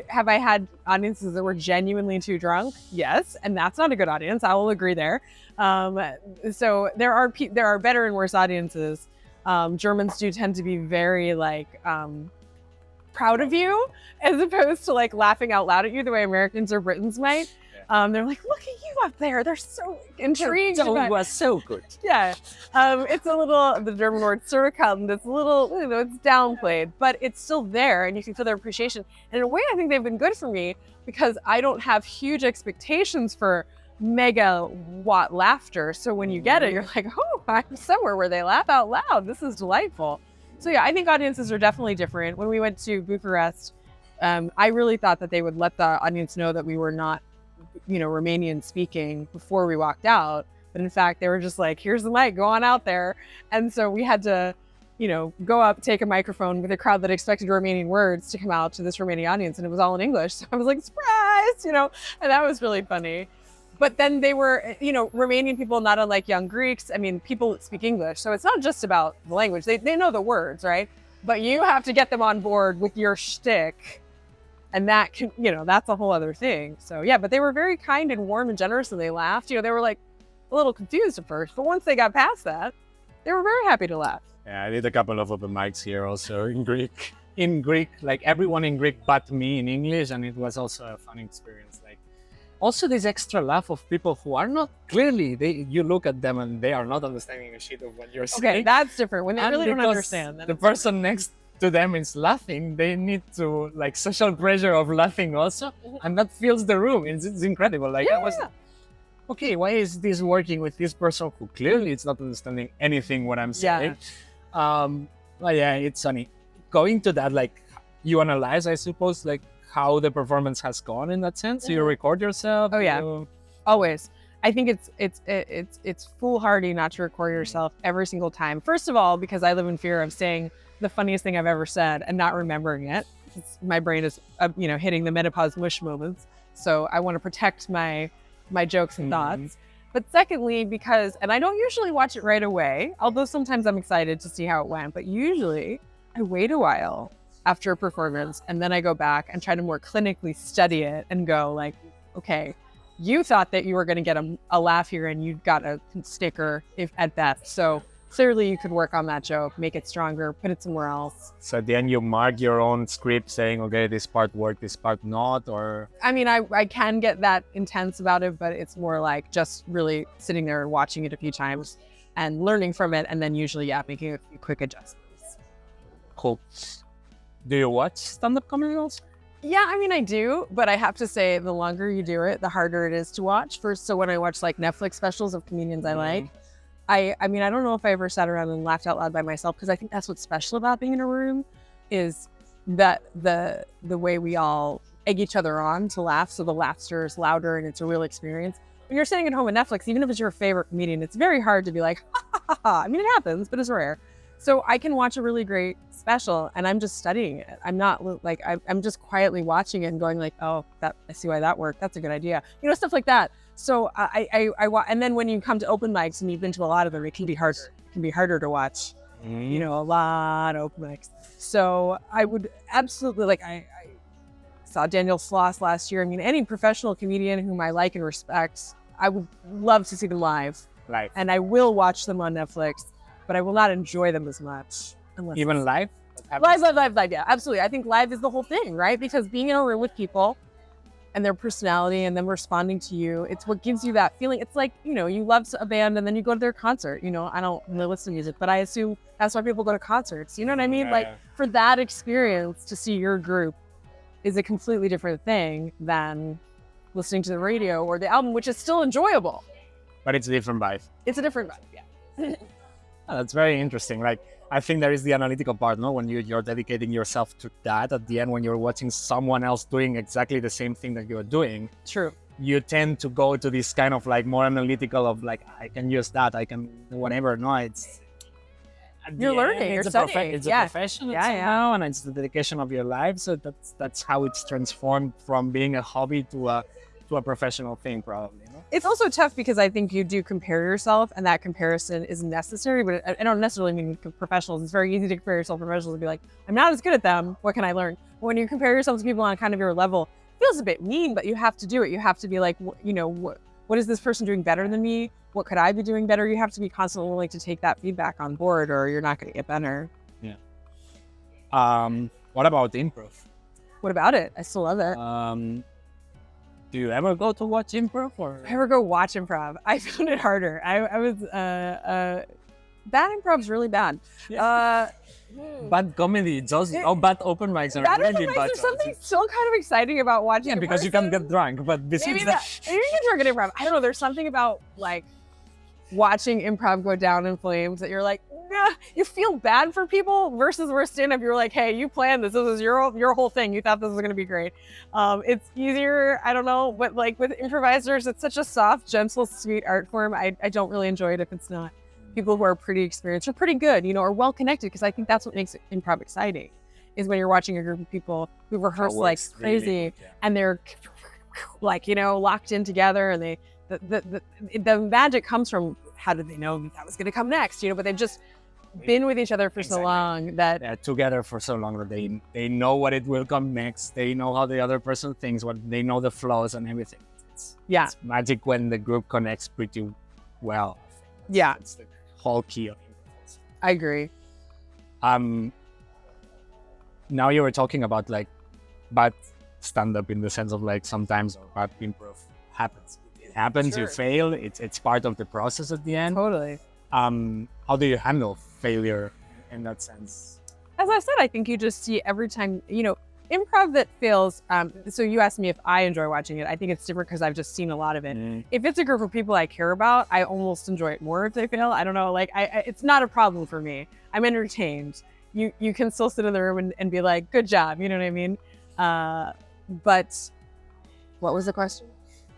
have I had audiences that were genuinely too drunk? Yes, and that's not a good audience. I will agree there. So there are better and worse audiences. Germans do tend to be very like proud of you, as opposed to like laughing out loud at you the way Americans or Britons might. They're like, look at you up there. They're so intrigued. You was so good. Yeah. It's a little, the German word zurückhaltend, it's a little, you know, it's downplayed, but it's still there and you can feel their appreciation. And in a way, I think they've been good for me because I don't have huge expectations for megawatt laughter. So when you get it, you're like, oh, I'm somewhere where they laugh out loud. This is delightful. So yeah, I think audiences are definitely different. When we went to Bucharest, I really thought that they would let the audience know that we were not, you know, Romanian speaking before we walked out. But in fact, they were just like, here's the mic, go on out there. And so we had to, you know, go up, take a microphone with a crowd that expected Romanian words to come out to this Romanian audience. And it was all in English. So I was like, surprise, you know, and that was really funny. But then they were, Romanian people, not unlike young Greeks. I mean, people speak English. So it's not just about the language. They know the words, right? But you have to get them on board with your shtick. And that can, that's a whole other thing. So yeah, but they were very kind and warm and generous, and they laughed. They were like a little confused at first, but once they got past that, they were very happy to laugh. Yeah, I did a couple of open mics here also in Greek. In Greek, like everyone in Greek but me in English, and it was also a fun experience. Like also this extra laugh of people who are not clearly, you look at them and they are not understanding a shit of what you're saying. Okay, that's different. When they And really don't because understand. The person next to them is laughing, they need to like social pressure of laughing also, and that fills the room. It's incredible. Like I was, okay, why is this working with this person who clearly is not understanding anything what I'm saying? But yeah, it's funny. Going to that, like you analyze, I suppose, like how the performance has gone in that sense. So you record yourself. Oh yeah, always. I think it's foolhardy not to record yourself every single time. First of all, because I live in fear of saying the funniest thing I've ever said and not remembering it. My brain is, hitting the menopause mush moments. So I want to protect my jokes and thoughts. But secondly, because, and I don't usually watch it right away, although sometimes I'm excited to see how it went, but usually I wait a while after a performance and then I go back and try to more clinically study it and go like, okay, you thought that you were going to get a laugh here and you got a sticker if at best. So clearly you could work on that joke, make it stronger, put it somewhere else. So then you mark your own script saying, okay, this part worked, this part not, or? I mean, I can get that intense about it, but it's more like just really sitting there and watching it a few times and learning from it. And then usually, making a few quick adjustments. Cool. Do you watch stand-up comedy also? Yeah, I mean, I do, but I have to say the longer you do it, the harder it is to watch. So when I watch like Netflix specials of comedians I like, I mean, I don't know if I ever sat around and laughed out loud by myself, because I think that's what's special about being in a room is that the way we all egg each other on to laugh. So the laughter is louder and it's a real experience. When you're sitting at home at Netflix, even if it's your favorite comedian, it's very hard to be like, ha, ha, ha, ha. I mean, it happens, but it's rare. So I can watch a really great special and I'm just studying it. I'm not like, I'm just quietly watching it and going like, oh, I see why that worked. That's a good idea. Stuff like that. So and then when you come to open mics and you've been to a lot of them, it can be harder. It can be harder to watch, a lot of open mics. So I would absolutely I saw Daniel Sloss last year. I mean, any professional comedian whom I like and respect, I would love to see them live. And I will watch them on Netflix, but I will not enjoy them as much. Even live? Live, yeah, absolutely. I think live is the whole thing, right? Because being in a room with people and their personality and them responding to you, it's what gives you that feeling. It's like, you love a band and then you go to their concert. I don't really listen to music, but I assume that's why people go to concerts. You know what I mean? For that experience to see your group is a completely different thing than listening to the radio or the album, which is still enjoyable. But it's a different vibe. It's a different vibe, yeah. Oh, that's very interesting. I think there is the analytical part, no? When you're dedicating yourself to that, at the end, when you're watching someone else doing exactly the same thing that you're doing, true, you tend to go to this kind of more analytical of I can use that, I can do whatever. No, it's you're learning, you're studying. It's a profession somehow, and it's the dedication of your life. So that's how it's transformed from being a hobby to a professional thing, probably. It's also tough because I think you do compare yourself, and that comparison is necessary, but I don't necessarily mean professionals. It's very easy to compare yourself to professionals and be like, I'm not as good at them. What can I learn? But when you compare yourself to people on kind of your level, it feels a bit mean, but you have to do it. You have to be like, what is this person doing better than me? What could I be doing better? You have to be constantly willing to take that feedback on board, or you're not going to get better. Yeah. What about improv? What about it? I still love it. Do you ever go to watch improv? Or? I ever go watch improv? I found it harder. I was bad improv's really bad. Yeah. Bad comedy, just bad open mics are bad really open mics. bad. There's something so kind of exciting about watching. Yeah, because you can get drunk. But besides that, maybe you can drink at improv. I don't know. There's something about watching improv go down in flames that you're like, nah, you feel bad for people versus where stand-up, you're like, hey, you planned this. This was your whole thing. You thought this was going to be great. It's easier, I don't know, but with improvisers, it's such a soft, gentle, sweet art form. I don't really enjoy it if it's not people who are pretty experienced or pretty good, or well-connected, because I think that's what makes improv exciting, is when you're watching a group of people who rehearse like crazy, and they're locked in together, and the magic comes from how did they know that was going to come next, but they've just been with each other for so long that they're together for so long that they know what it will come next. They know how the other person thinks, what they know the flaws and everything. It's magic when the group connects pretty well. It's the whole key of Improv. I agree. Now you were talking about like bad stand-up in the sense of like sometimes or bad improv happens. It happens, you fail. It's part of the process at the end. Totally. How do you handle failure in that sense? As I said, I think you just see every time, improv that fails. So you asked me if I enjoy watching it. I think it's different because I've just seen a lot of it. If it's a group of people I care about, I almost enjoy it more if they fail. I don't know. Like, it's not a problem for me. I'm entertained. You can still sit in the room and be like, good job. You know what I mean? But what was the question?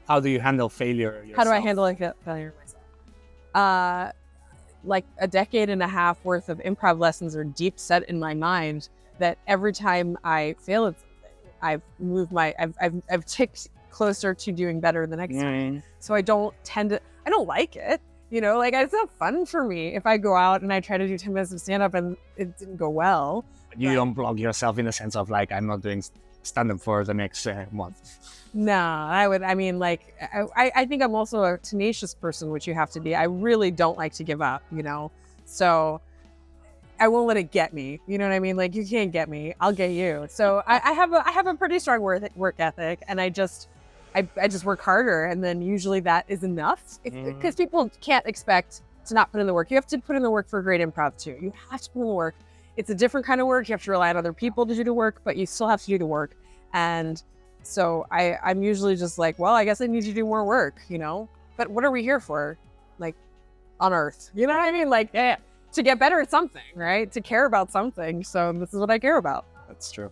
How do you handle failure yourself? How do I handle failure myself? Like a decade and a half worth of improv lessons are deep set in my mind that every time I fail at something, I've ticked closer to doing better the next time. So I don't like it. Like it's not fun for me if I go out and I try to do 10 minutes of stand-up and it didn't go well. You don't block yourself in the sense of like, I'm not doing stand-up for the next month. No, I think I'm also a tenacious person, which you have to be. I really don't like to give up, so I won't let it get me. You know what I mean? Like, you can't get me, I'll get you. So I have a pretty strong work ethic, and I just work harder, and then usually that is enough. Because people can't expect to not put in the work. You have to put in the work for great improv too. You have to put in the work. It's a different kind of work. You have to rely on other people to do the work, but you still have to do the work. And so I'm usually just like, well, I guess I need to do more work, But what are we here for? Like, on Earth, you know what I mean? Like, to get better at something, right? To care about something. So this is what I care about. That's true.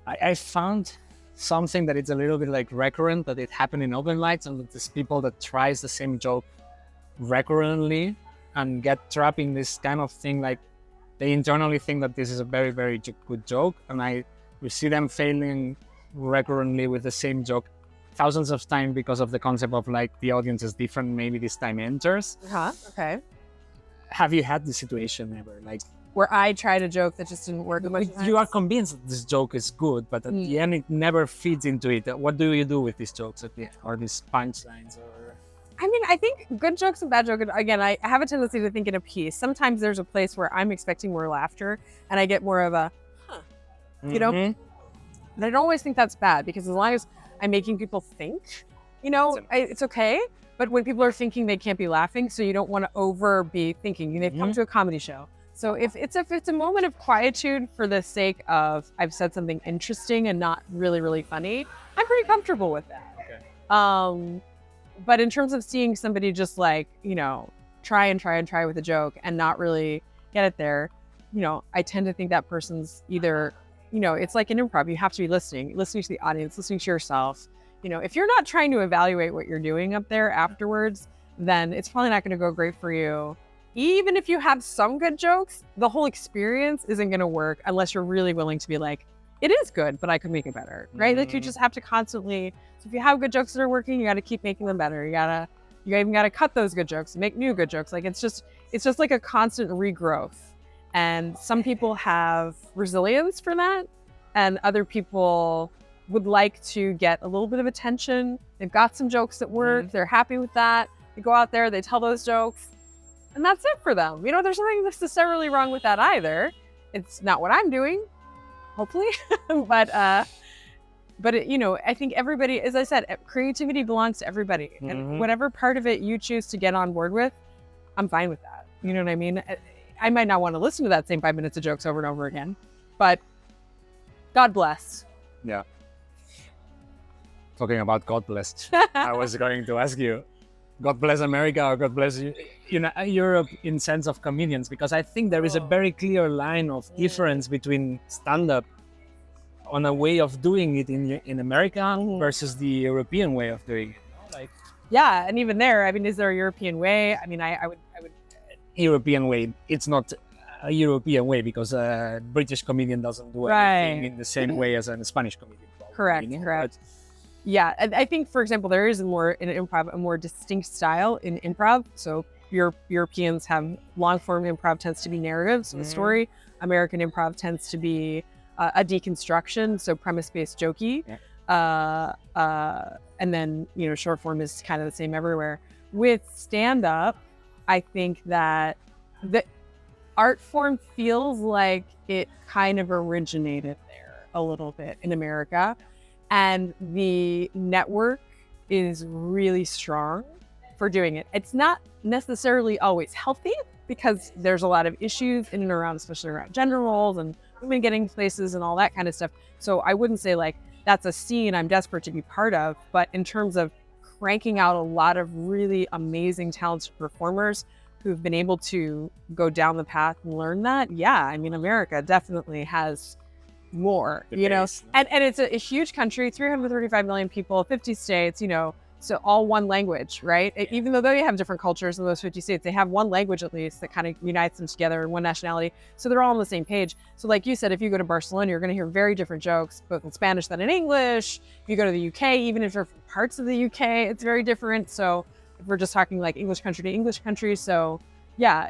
I found something that it's a little bit like recurrent, that it happened in open mics, and there's people that tries the same joke recurrently and get trapped in this kind of thing. Like, they internally think that this is a very, very good joke, and we see them failing recurrently with the same joke thousands of times because of the concept of like the audience is different, maybe this time enters. Okay. Have you had this situation ever, like where I tried a joke that just didn't work? You are convinced that this joke is good, but at the end it never feeds into it. What do you do with these jokes at the end, or these punchlines? Or I mean, I think good jokes and bad jokes, again, I have a tendency to think in a piece. Sometimes there's a place where I'm expecting more laughter and I get more of a But I don't always think that's bad, because as long as I'm making people think, it's okay. But when people are thinking, they can't be laughing, so you don't want to be thinking. They've come to a comedy show. So if it's a moment of quietude for the sake of I've said something interesting and not really, really funny, I'm pretty comfortable with that. Okay. But in terms of seeing somebody just like, try with a joke and not really get it there, I tend to think that person's either, it's like an improv. You have to be listening to the audience, listening to yourself. If you're not trying to evaluate what you're doing up there afterwards, then it's probably not going to go great for you. Even if you have some good jokes, the whole experience isn't going to work unless you're really willing to be like, it is good, but I could make it better, right? Like, you just have to constantly, so if you have good jokes that are working, you got to keep making them better. You even got to cut those good jokes and make new good jokes. Like, it's just like a constant regrowth. And some people have resilience for that, and other people would like to get a little bit of attention. They've got some jokes that work. They're happy with that. They go out there, they tell those jokes, and that's it for them. There's nothing necessarily wrong with that either. It's not what I'm doing, hopefully. but I think everybody, as I said, creativity belongs to everybody. And whatever part of it you choose to get on board with, I'm fine with that. You know what I mean? I might not want to listen to that same 5 minutes of jokes over and over again, but God bless. Yeah. Talking about God blessed, I was going to ask you, God bless America or God bless Europe in sense of comedians, because I think there is a very clear line of difference between stand-up on a way of doing it in America versus the European way of doing it. Yeah, and even there, I mean, is there a European way? I mean, I would. European way. It's not a European way because a British comedian doesn't do anything in the same way as a Spanish comedian. Probably, Correct. Yeah, I think, for example, there is a more distinct style in improv. So Europeans have long form improv tends to be narrative, so the story. American improv tends to be a deconstruction, so premise based jokey. And then, short form is kind of the same everywhere. With stand up, I think that the art form feels like it kind of originated there a little bit in America. And the network is really strong for doing it. It's not necessarily always healthy because there's a lot of issues in and around, especially around gender roles and women getting places and all that kind of stuff. So I wouldn't say like that's a scene I'm desperate to be part of, but in terms of cranking out a lot of really amazing, talented performers who've been able to go down the path and learn that, yeah, I mean, America definitely has more, and it's a huge country, 335 million people, 50 states, so all one language, right? Even though they have different cultures in those 50 states, they have one language at least that kind of unites them together in one nationality. So they're all on the same page. So like you said, if you go to Barcelona, you're going to hear very different jokes, both in Spanish than in English. If you go to the UK, even if you're from parts of the UK, it's very different. So if we're just talking like English country to English country. So yeah,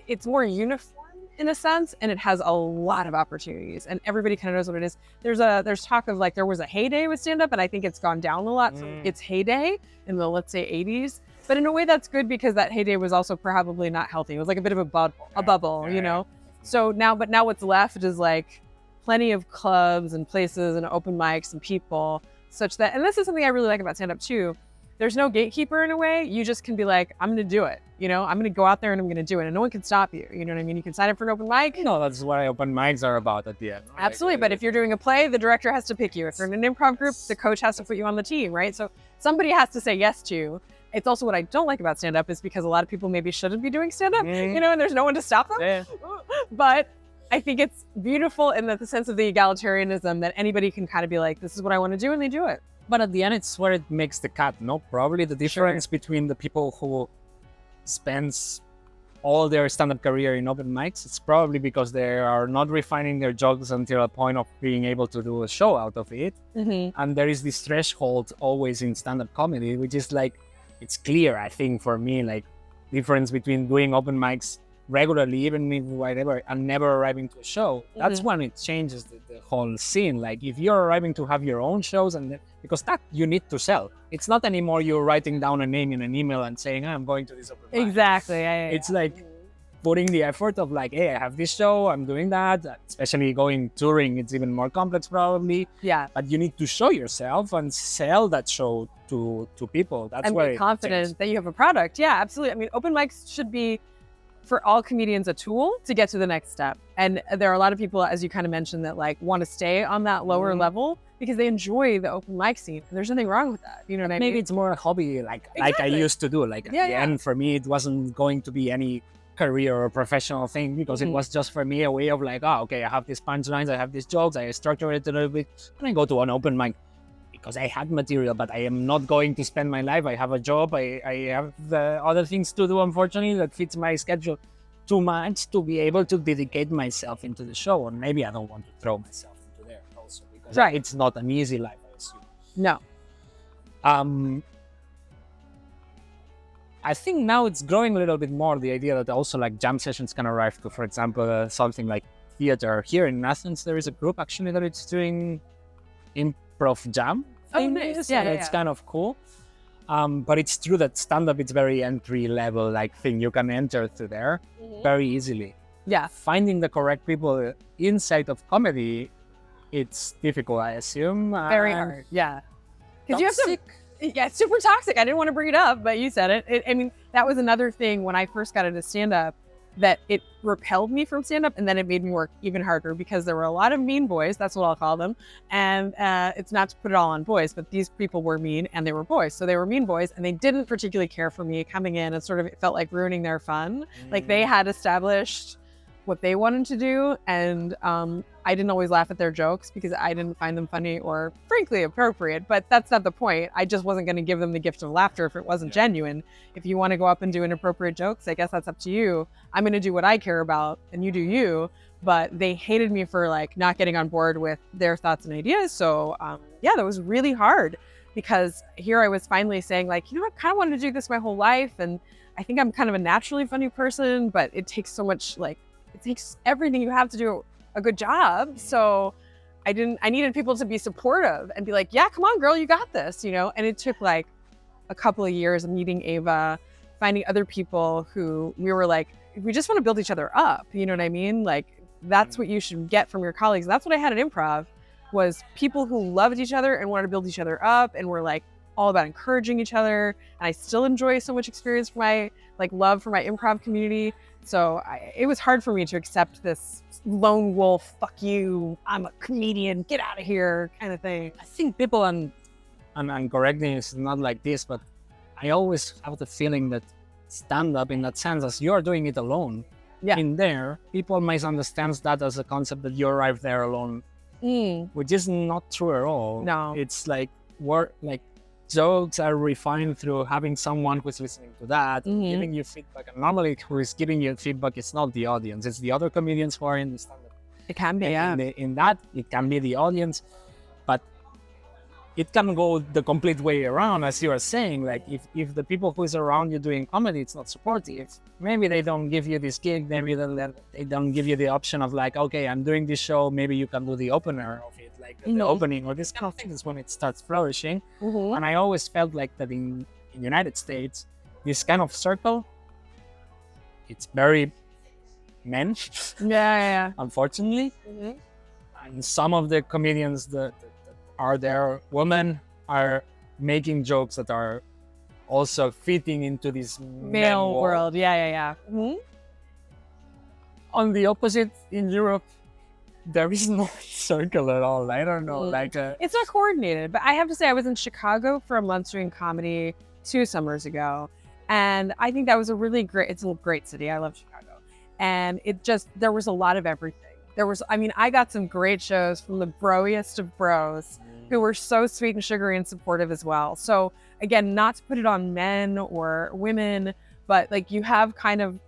it's more uniform in a sense, and it has a lot of opportunities, and everybody kind of knows what it is. There's talk of like there was a heyday with stand-up, and I think it's gone down a lot from its heyday in the, let's say, 80s. But in a way that's good because that heyday was also probably not healthy. It was like a bit of a bubble, So now what's left is like plenty of clubs and places and open mics and people such that, and this is something I really like about stand-up too, there's no gatekeeper in a way. You just can be like, I'm going to do it. I'm going to go out there and I'm going to do it. And no one can stop you. You know what I mean? You can sign up for an open mic. No, that's what open mics are about at the end. Right? Absolutely. But if you're doing a play, the director has to pick you. If you're in an improv group, the coach has to put you on the team, right? So somebody has to say yes to you. It's also what I don't like about stand-up is because a lot of people maybe shouldn't be doing stand-up, and there's no one to stop them. Yeah. But I think it's beautiful in the sense of the egalitarianism that anybody can kind of be like, this is what I want to do, and they do it. But at the end, it's where it makes the cut, no? Probably the difference between the people who spends all their stand-up career in open mics, it's probably because they are not refining their jokes until a point of being able to do a show out of it. And there is this threshold always in stand-up comedy, which is like, it's clear, I think, for me, like difference between doing open mics regularly, even if whatever, and never arriving to a show. That's when it changes the whole scene. Like if you're arriving to have your own shows, because that you need to sell. It's not anymore you're writing down a name in an email and saying, I'm going to this open mic. Exactly. It's like putting the effort of like, hey, I have this show, I'm doing that. Especially going touring, it's even more complex probably. Yeah. But you need to show yourself and sell that show to people. That's where be confident that you have a product. Yeah, absolutely. I mean, open mics should be, for all comedians, a tool to get to the next step. And there are a lot of people, as you kind of mentioned, that like want to stay on that lower level because they enjoy the open mic scene. And there's nothing wrong with that. You know what I mean? Maybe it's more a hobby, like I used to do. Like at the end, for me, it wasn't going to be any career or professional thing because it was just for me a way of like, oh, okay, I have these punchlines, I have these jokes, I structure it a little bit, and I go to an open mic because I had material, but I am not going to spend my life. I have a job. I have the other things to do, unfortunately, that fits my schedule too much to be able to dedicate myself into the show. Or maybe I don't want to throw myself into there also because it's not an easy life, I assume. No. I think now it's growing a little bit more, the idea that also like jam sessions can arrive to, for example, something like theater. Here in Athens, there is a group actually that it's doing improv jam. Oh, nice. Yeah, it's kind of cool. But it's true that stand-up, it's very entry-level like thing. You can enter through there very easily. Yeah. Finding the correct people inside of comedy, it's difficult, I assume. Very hard, yeah. Because you have to... Yeah, it's super toxic. I didn't want to bring it up, but you said it. I mean, that was another thing when I first got into stand-up, that it repelled me from stand-up, and then it made me work even harder because there were a lot of mean boys, that's what I'll call them, and it's not to put it all on boys, but these people were mean and they were boys, so they were mean boys, and they didn't particularly care for me coming in, and sort of it felt like ruining their fun. Like they had established what they wanted to do, and I didn't always laugh at their jokes because I didn't find them funny or frankly appropriate, but that's not the point. I just wasn't going to give them the gift of laughter if it wasn't genuine. If you want to go up and do inappropriate jokes, I guess that's up to you. I'm going to do what I care about and you do you, but they hated me for like not getting on board with their thoughts and ideas. So yeah, that was really hard, because here I was finally saying like, I kind of wanted to do this my whole life, and I think I'm kind of a naturally funny person, but it takes so much, like, it takes everything you have to do a good job. So I needed people to be supportive and be like, yeah, come on, girl, you got this, And it took like a couple of years of meeting Ava, finding other people who we were like, we just want to build each other up. You know what I mean? Like, that's what you should get from your colleagues. That's what I had at Improv, was people who loved each other and wanted to build each other up, and were like all about encouraging each other. And I still enjoy so much experience from my love for my improv community. So it was hard for me to accept this lone wolf, fuck you, I'm a comedian, get out of here kind of thing. I think people, and correct me, it's not like this, but I always have the feeling that stand-up, in that sense, as you're doing it alone, in there, people might understand that as a concept that you arrive there alone, which is not true at all. No. It's like, jokes are refined through having someone who's listening to that, giving you feedback. And normally who is giving you feedback is not the audience, it's the other comedians who are in the stand-up. It can be, In that, it can be the audience, but it can go the complete way around, as you are saying. Like, if the people who is around you doing comedy, it's not supportive, maybe they don't give you this gig, maybe they don't give you the option of like, okay, I'm doing this show, maybe you can do the opener of it, like the opening, or this kind of thing is when it starts flourishing. And I always felt like that in the United States, this kind of circle, it's very men, unfortunately. And some of the comedians that are there, women, are making jokes that are also fitting into this male world. On the opposite, in Europe, there is no circle at all. I don't know, it's not coordinated. But I have to say, I was in Chicago for a month doing comedy 2 summers ago, and I think that was it's a great city. I love Chicago, and there was a lot of everything. I got some great shows from the broiest of bros who were so sweet and sugary and supportive as well. So again, not to put it on men or women, but like, you have kind of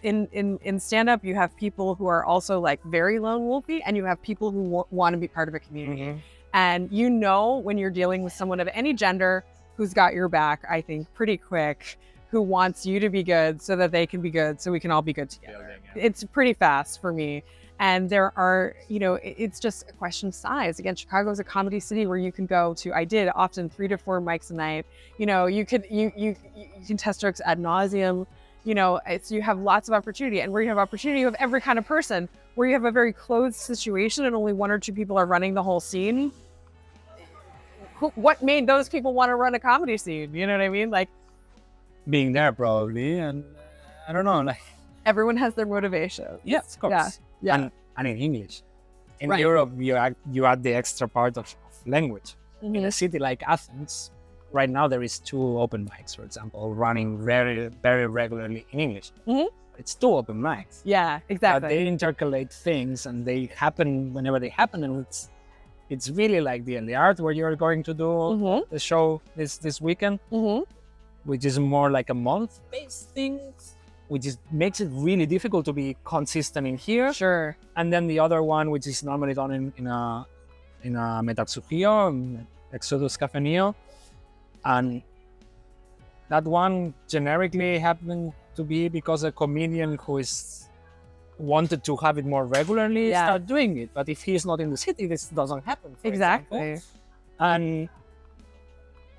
in stand-up, you have people who are also like very lone wolfy, and you have people who want to be part of a community. And when you're dealing with someone of any gender who's got your back, I think pretty quick, who wants you to be good so that they can be good, so we can all be good together. It's pretty fast for me. And there are, it's just a question of size. Again, Chicago is a comedy city where you can go to, I did often 3 to 4 mics a night. You can test jokes ad nauseum. You have lots of opportunity. And where you have opportunity, you have every kind of person. Where you have a very closed situation and only 1 or 2 people are running the whole scene, what made those people want to run a comedy scene? You know what I mean? Like, being there probably, and I don't know. Like, everyone has their motivation. Yeah, of course. Yeah. And in English. In Europe, you add the extra part of language. In a city like Athens, right now there is 2 open mics, for example, running very, very regularly in English. It's 2 open mics. Yeah, exactly. But they intercalate things, and they happen whenever they happen, and it's really like the art where you're going to do the show this weekend, which is more like a month-based thing, which makes it really difficult to be consistent in here. Sure. And then the other one, which is normally done in a Metazugio, Exodus Cafe Neo. And that one generically happened to be because a comedian who is wanted to have it more regularly start doing it. But if he's not in the city, this doesn't happen. Exactly. And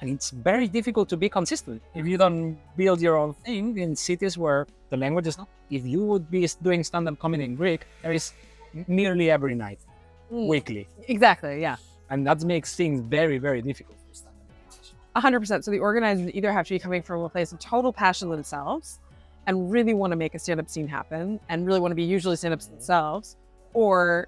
it's very difficult to be consistent if you don't build your own thing in cities where the language is not. If you would be doing stand-up comedy in Greek, there is nearly every night, weekly. Exactly, yeah. And that makes things very, very difficult for stand-up. 100%. So the organizers either have to be coming from a place of total passion themselves and really want to make a stand-up scene happen and really want to be usually stand-ups themselves, or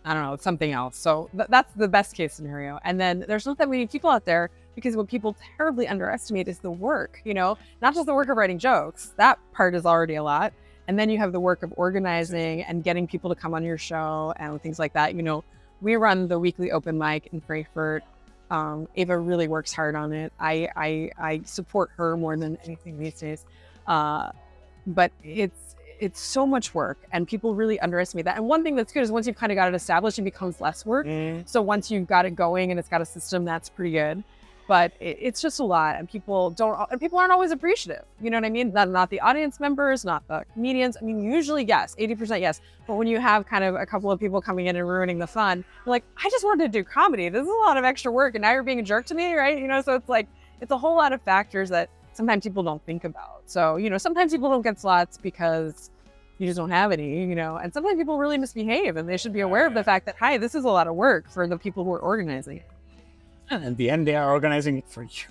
I don't know, something else. So that's the best case scenario. And then there's not that many people out there, because what people terribly underestimate is the work, not just the work of writing jokes. That part is already a lot. And then you have the work of organizing and getting people to come on your show and things like that. We run the weekly open mic in Frankfurt. Ava really works hard on it. I support her more than anything these days. But it's so much work, and people really underestimate that. And one thing that's good is once you've kind of got it established, it becomes less work. So once you've got it going and it's got a system, that's pretty good. But it's just a lot, and people aren't always appreciative. You know what I mean? Not the audience members, not the comedians. I mean, usually yes, 80% yes. But when you have kind of a couple of people coming in and ruining the fun, you're like, I just wanted to do comedy. This is a lot of extra work, and now you're being a jerk to me, right? You know, so it's like, it's a whole lot of factors that sometimes people don't think about. So, you know, sometimes people don't get slots because you just don't have any, you know, and sometimes people really misbehave, and they should be aware of the fact that, hi, this is a lot of work for the people who are organizing it. And in the end, they are organizing it for you.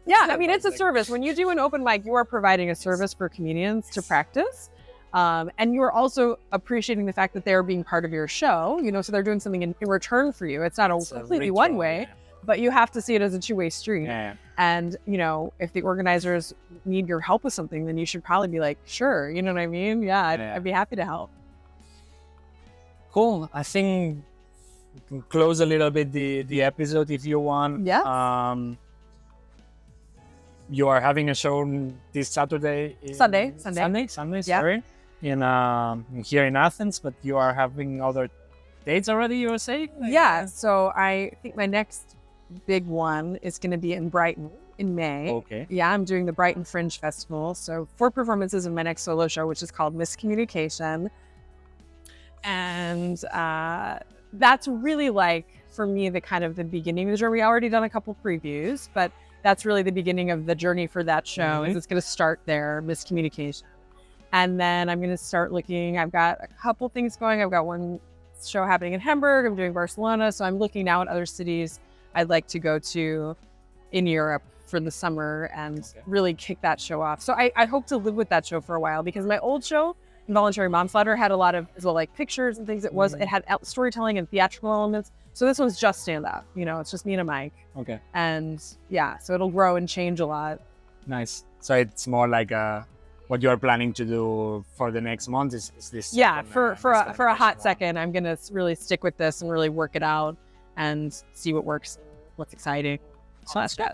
Yeah, I mean, it's a service. When you do an open mic, you are providing a service for comedians to practice. And you are also appreciating the fact that they're being part of your show, you know, so they're doing something in return for you. It's not completely one way, but you have to see it as a two-way street. And, you know, if the organizers need your help with something, then you should probably be like, sure, you know what I mean? Yeah, I'd be happy to help. Cool. I think we can close a little bit the episode if you want. Yeah. You are having a show this Saturday. Sunday. Sunday, Yeah. sorry. In here in Athens, but you are having other dates already, you were saying? Yeah. So I think my next big one is going to be in Brighton in May. Okay. Yeah, I'm doing the Brighton Fringe Festival. So 4 performances in my next solo show, which is called Miscommunication. And that's really like, for me, the kind of the beginning of the journey. We already done a couple previews, but that's really the beginning of the journey for that show. Is it's going to start there, Miscommunication. And then I'm going to start looking, I've got a couple things going. I've got one show happening in Hamburg. I'm doing Barcelona. So I'm looking now at other cities I'd like to go to in Europe for the summer and really kick that show off. So I hope to live with that show for a while, because my old show, Involuntary Manslaughter, had a lot of as well, like pictures and things. It had storytelling and theatrical elements. So this one's just stand up, you know, it's just me and a mic. Okay. And yeah, so it'll grow and change a lot. Nice. So it's more like what you're planning to do for the next month is this? Yeah, for a hot second, I'm gonna really stick with this and really work it out and see what works, what's exciting. So that's good.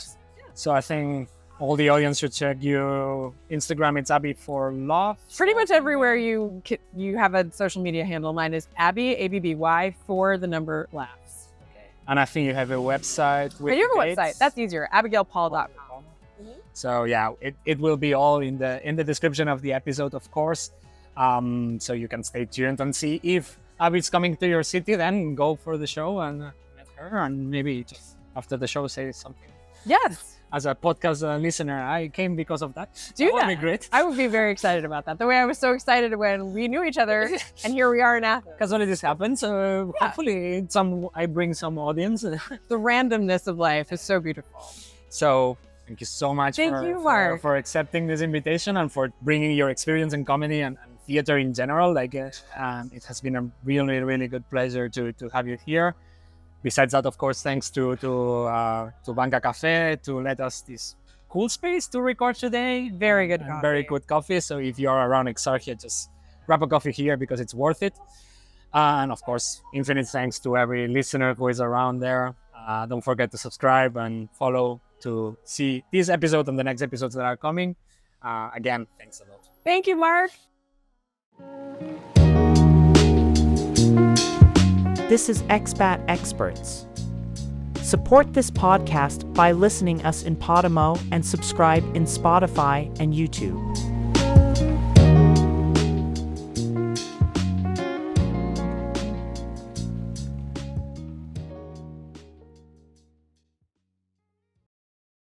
So I think all the audience should check your Instagram. It's Abby for Love. Pretty much everywhere you have a social media handle. Mine is Abby, ABBY, for the number laughs. Okay. And I think you have a website. I do have a website. That's easier. AbigailPaul.com. So yeah, it will be all in the description of the episode, of course. So you can stay tuned and see if Abby's coming to your city. Then go for the show and meet her, and maybe just after the show say something. Yes. As a podcast listener, I came because of that. That would be great. I would be very excited about that. The way I was so excited when we knew each other, and here we are in Athens. Because when this happens, hopefully I bring some audience. The randomness of life is so beautiful. So thank you so much for accepting this invitation and for bringing your experience in comedy and theater in general. Like it has been a really, really good pleasure to have you here. Besides that, of course, thanks to Banca Cafe to let us this cool space to record today. Very good coffee. Very good coffee. So if you are around Exarchia, just grab a coffee here because it's worth it. And of course, infinite thanks to every listener who is around there. Don't forget to subscribe and follow to see this episode and the next episodes that are coming. Again, thanks a lot. Thank you, Mark. This is Expat Experts. Support this podcast by listening us in Podimo and subscribe in Spotify and YouTube.